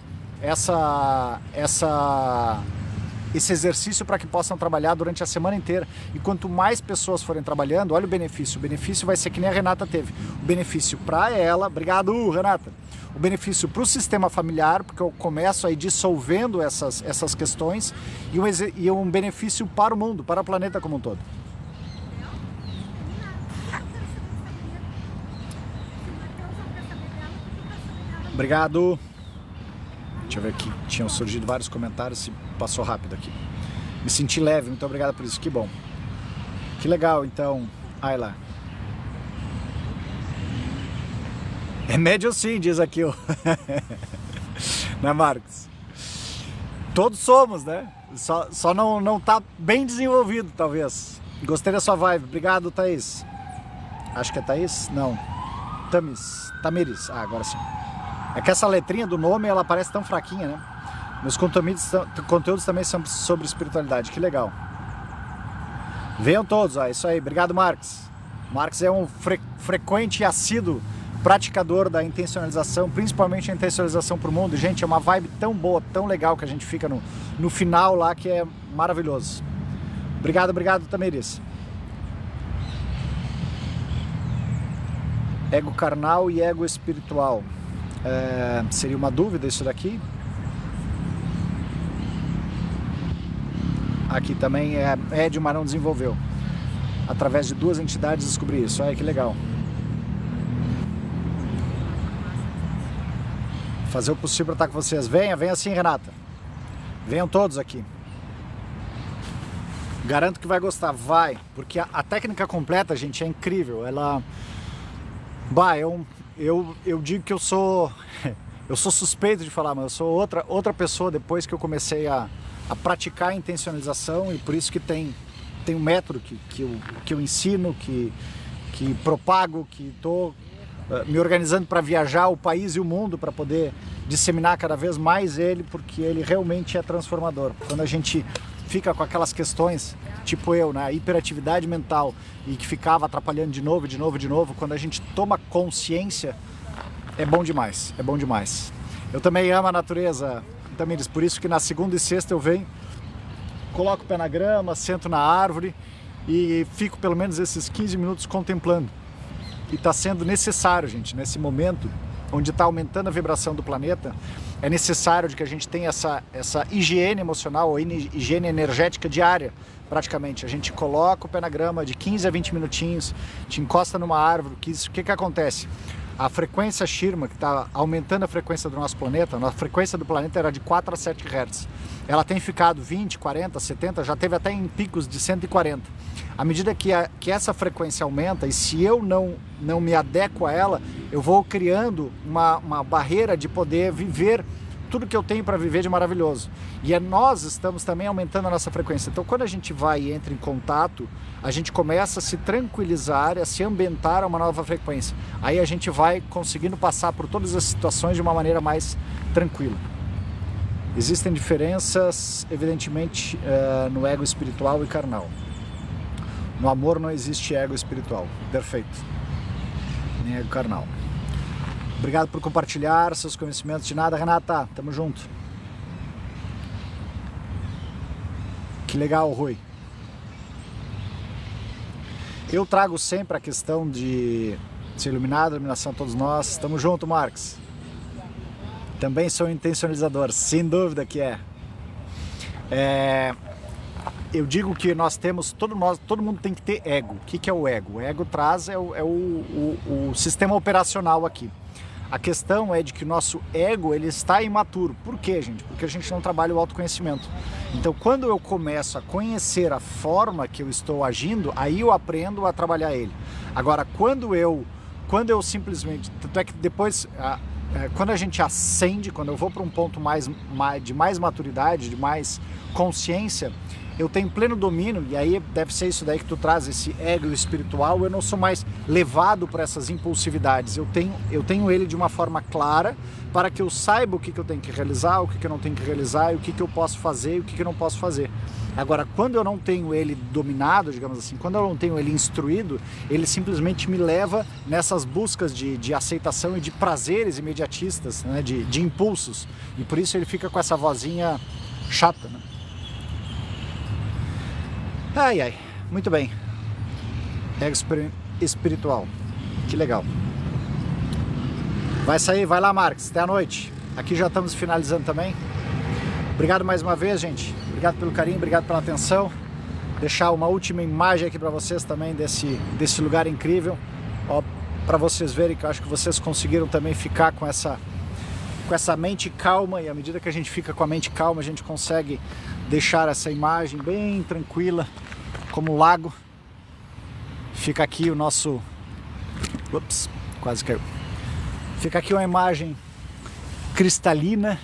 S1: esse exercício para que possam trabalhar durante a semana inteira. E quanto mais pessoas forem trabalhando, olha o benefício vai ser que nem a Renata teve. O benefício para ela, obrigado Renata, o benefício para o sistema familiar, porque eu começo aí dissolvendo essas questões, e um benefício para o mundo, para o planeta como um todo. Obrigado. Deixa eu ver aqui, tinham surgido vários comentários e passou rápido aqui. Me senti leve, muito obrigado por isso, que bom. Que legal, então. Ai lá. É médio sim, diz aqui o... Né, Marcos? Todos somos, né? Só não tá bem desenvolvido, talvez. Gostei da sua vibe. Obrigado, Thaís. Acho que é Thaís? Não. Tamires. Ah, agora sim. É que essa letrinha do nome, ela parece tão fraquinha, né? Meus conteúdos também são sobre espiritualidade, que legal. Venham todos, ó, isso aí. Obrigado, Marcos. Marcos é um frequente e assíduo praticador da intencionalização, principalmente a intencionalização para o mundo. Gente, é uma vibe tão boa, tão legal que a gente fica no final lá, que é maravilhoso. Obrigado, Tamiris. Ego carnal e ego espiritual. Seria uma dúvida isso daqui? Aqui também Ed Marão desenvolveu. Através de 2 entidades descobri isso. Olha que legal. Fazer o possível para estar com vocês. Venha sim, Renata. Venham todos aqui. Garanto que vai gostar. Vai. Porque a técnica completa, gente, é incrível. Ela... Eu digo que eu sou suspeito de falar, mas eu sou outra pessoa depois que eu comecei a praticar a intencionalização, e por isso que tem um método que eu ensino, que propago, que estou me organizando para viajar o país e o mundo para poder disseminar cada vez mais ele, porque ele realmente é transformador. Quando a gente fica com aquelas questões, tipo eu, né, hiperatividade mental, e que ficava atrapalhando de novo, quando a gente toma consciência, é bom demais, é bom demais. Eu também amo a natureza, Tamires, por isso que na segunda e sexta eu venho, coloco o pé na grama, sento na árvore e fico pelo menos esses 15 minutos contemplando. E está sendo necessário, gente, nesse momento onde está aumentando a vibração do planeta, é necessário de que a gente tenha essa higiene emocional, ou higiene energética diária, praticamente. A gente coloca o pé na grama de 15 a 20 minutinhos, te encosta numa árvore, o que acontece? A frequência Shirma, que está aumentando a frequência do nosso planeta, a frequência do planeta era de 4 a 7 Hz. Ela tem ficado 20, 40, 70, já teve até em picos de 140. À medida que essa frequência aumenta, e se eu não me adequo a ela, eu vou criando uma barreira de poder viver tudo que eu tenho para viver de maravilhoso. E nós estamos também aumentando a nossa frequência. Então, quando a gente vai e entra em contato, a gente começa a se tranquilizar, a se ambientar a uma nova frequência. Aí a gente vai conseguindo passar por todas as situações de uma maneira mais tranquila. Existem diferenças, evidentemente, no ego espiritual e carnal. No amor não existe ego espiritual. Perfeito. Nem ego carnal. Obrigado por compartilhar seus conhecimentos. De nada, Renata. Tamo junto. Que legal, Rui. Eu trago sempre a questão de ser iluminado, iluminação a todos nós. Tamo junto, Marcos. Também sou intencionalizador, sem dúvida que é. eu digo que todo mundo tem que ter ego. O que é o ego? O ego traz o sistema operacional aqui. A questão é de que o nosso ego ele está imaturo. Por quê, gente? Porque a gente não trabalha o autoconhecimento. Então, quando eu começo a conhecer a forma que eu estou agindo, aí eu aprendo a trabalhar ele. Agora, quando eu simplesmente... Tanto é que depois, quando a gente ascende, quando eu vou para um ponto de mais maturidade, de mais consciência, eu tenho pleno domínio, e aí deve ser isso daí que tu traz, esse ego espiritual. Eu não sou mais levado por essas impulsividades, eu tenho ele de uma forma clara, para que eu saiba o que eu tenho que realizar, o que eu não tenho que realizar, e o que eu posso fazer e o que eu não posso fazer. Agora, quando eu não tenho ele dominado, digamos assim, quando eu não tenho ele instruído, ele simplesmente me leva nessas buscas de aceitação e de prazeres imediatistas, né, de impulsos, e por isso ele fica com essa vozinha chata, né? Ai, muito bem. Ego espiritual. Que legal. Vai sair, vai lá, Marcos. Até a noite. Aqui já estamos finalizando também. Obrigado mais uma vez, gente. Obrigado pelo carinho, obrigado pela atenção. Deixar uma última imagem aqui para vocês também desse lugar incrível. Para vocês verem que eu acho que vocês conseguiram também ficar com essa mente calma. E à medida que a gente fica com a mente calma, a gente consegue deixar essa imagem bem tranquila, como um lago. Fica aqui o nosso... Ups, quase caiu. Fica aqui uma imagem cristalina,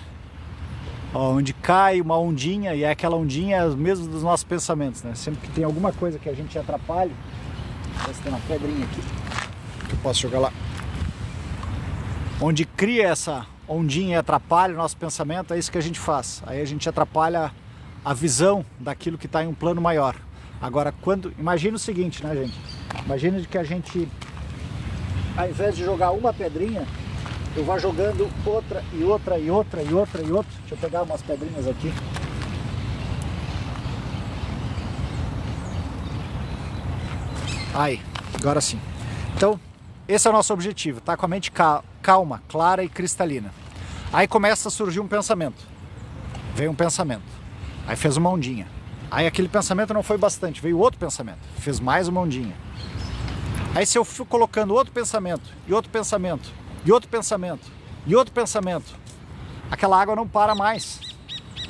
S1: onde cai uma ondinha, e é aquela ondinha mesmo dos nossos pensamentos, né? Sempre que tem alguma coisa que a gente atrapalhe, se tem uma pedrinha aqui que eu posso jogar lá, onde cria essa ondinha e atrapalha o nosso pensamento, é isso que a gente faz. Aí a gente atrapalha a visão daquilo que está em um plano maior. Agora, imagina o seguinte, né, gente? Imagina que a gente, ao invés de jogar uma pedrinha, eu vou jogando outra e outra e outra e outra e outra. Deixa eu pegar umas pedrinhas aqui. Aí, agora sim. Então, esse é o nosso objetivo, tá com a mente calma, clara e cristalina. Aí começa a surgir um pensamento. Veio um pensamento. Aí fez uma ondinha. Aí aquele pensamento não foi bastante, veio outro pensamento, fez mais uma ondinha. Aí se eu fui colocando outro pensamento, e outro pensamento, e outro pensamento, e outro pensamento, aquela água não para mais.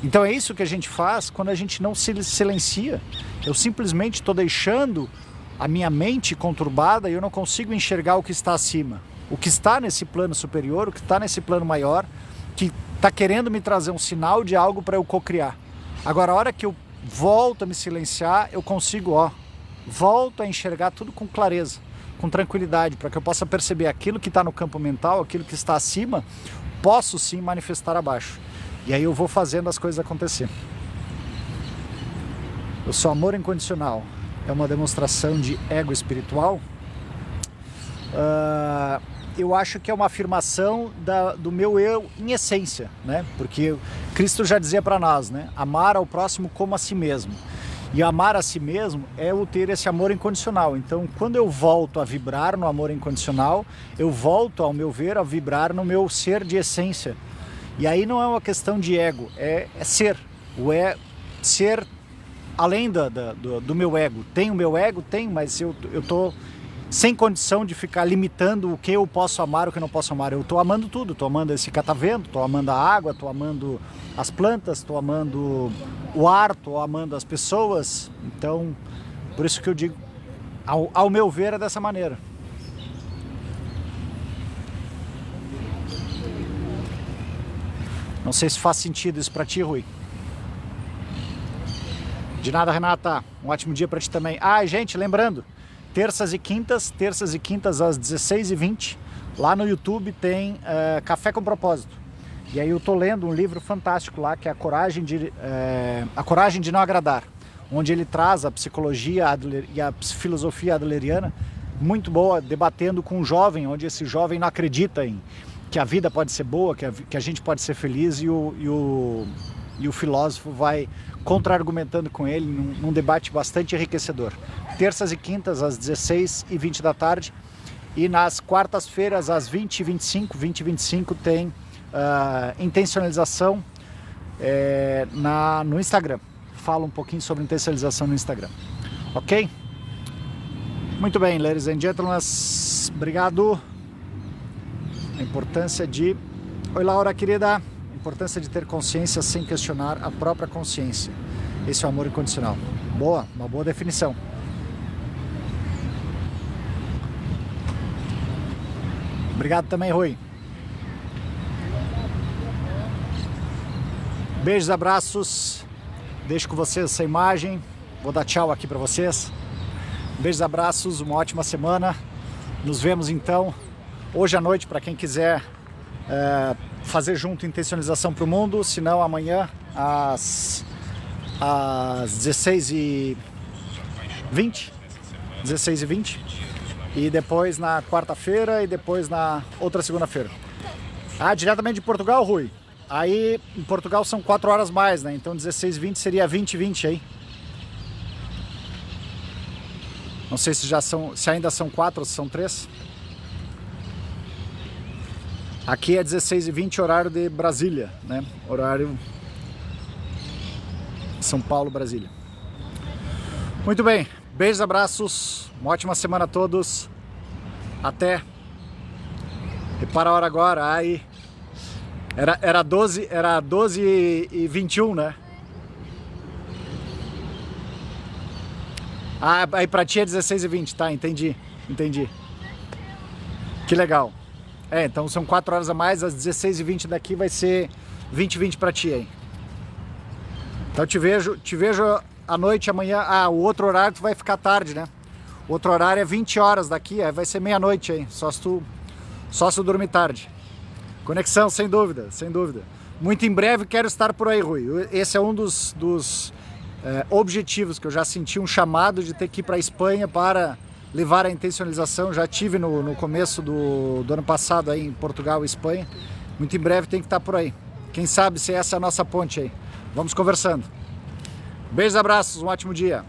S1: Então é isso que a gente faz quando a gente não se silencia. Eu simplesmente estou deixando a minha mente conturbada e eu não consigo enxergar o que está acima. O que está nesse plano superior, o que está nesse plano maior, que está querendo me trazer um sinal de algo para eu cocriar. Agora, a hora que eu volto a me silenciar, eu consigo, volto a enxergar tudo com clareza, com tranquilidade, para que eu possa perceber aquilo que está no campo mental, aquilo que está acima, posso sim manifestar abaixo. E aí eu vou fazendo as coisas acontecer. O seu amor incondicional é uma demonstração de ego espiritual. Eu acho que é uma afirmação do meu eu em essência, né? Porque Cristo já dizia para nós, né? Amar ao próximo como a si mesmo. E amar a si mesmo é o ter esse amor incondicional. Então, quando eu volto a vibrar no amor incondicional, eu volto, ao meu ver, a vibrar no meu ser de essência. E aí não é uma questão de ego, é ser. Ser além do meu ego. Tem o meu ego? Tem, mas eu tô sem condição de ficar limitando o que eu posso amar, o que eu não posso amar. Eu estou amando tudo, estou amando esse catavento, estou amando a água, estou amando as plantas, estou amando o ar, estou amando as pessoas. Então, por isso que eu digo, ao meu ver, é dessa maneira. Não sei se faz sentido isso para ti, Rui. De nada, Renata. Um ótimo dia para ti também. Gente, lembrando, terças e quintas às 16h20, lá no YouTube tem Café com Propósito. E aí eu tô lendo um livro fantástico lá, que é A Coragem de Não Agradar, onde ele traz a psicologia e a filosofia adleriana, muito boa, debatendo com um jovem, onde esse jovem não acredita que a vida pode ser boa, que a gente pode ser feliz, e o filósofo vai contra-argumentando com ele num debate bastante enriquecedor. Terças e quintas às 16h20 da tarde, e nas quartas-feiras às 20h25 tem intencionalização no Instagram. falo um pouquinho sobre intencionalização no Instagram. Ok? Muito bem, ladies and gentlemen, obrigado. A importância de... Oi, Laura, querida. A importância de ter consciência sem questionar a própria consciência. Esse é o amor incondicional. Boa, uma boa definição. Obrigado também, Rui. Beijos, abraços. Deixo com vocês essa imagem. Vou dar tchau aqui para vocês. Beijos, abraços, uma ótima semana. Nos vemos então hoje à noite para quem quiser fazer junto intencionalização para o mundo. Se não, amanhã às 16h20. 16h20. E depois na quarta-feira e depois na outra segunda-feira. Ah, diretamente de Portugal, Rui. Aí em Portugal são 4 horas mais, né? Então 16h20 seria 20h20 aí. Não sei se ainda são 4 ou se são 3. Aqui é 16h20, horário de Brasília, né? Horário São Paulo, Brasília. Muito bem, beijos, abraços, uma ótima semana a todos. Até. Repara a hora agora, aí. Era 12h21, né? Ah, aí pra ti é 16h20, tá, entendi. Que legal. Então são 4 horas a mais, às 16h20 daqui vai ser 20h20 pra ti aí. Então te vejo à noite, amanhã. Ah, o outro horário tu vai ficar tarde, né? O outro horário é 20 horas daqui, vai ser meia-noite aí, só se tu dormir tarde. Conexão, sem dúvida. Muito em breve quero estar por aí, Rui. Esse é um dos objetivos que eu já senti um chamado de ter que ir para a Espanha para levar a intencionalização. Já tive no começo do ano passado aí em Portugal e Espanha. Muito em breve tem que estar por aí. Quem sabe se essa é a nossa ponte aí. Vamos conversando. Beijos, abraços, um ótimo dia.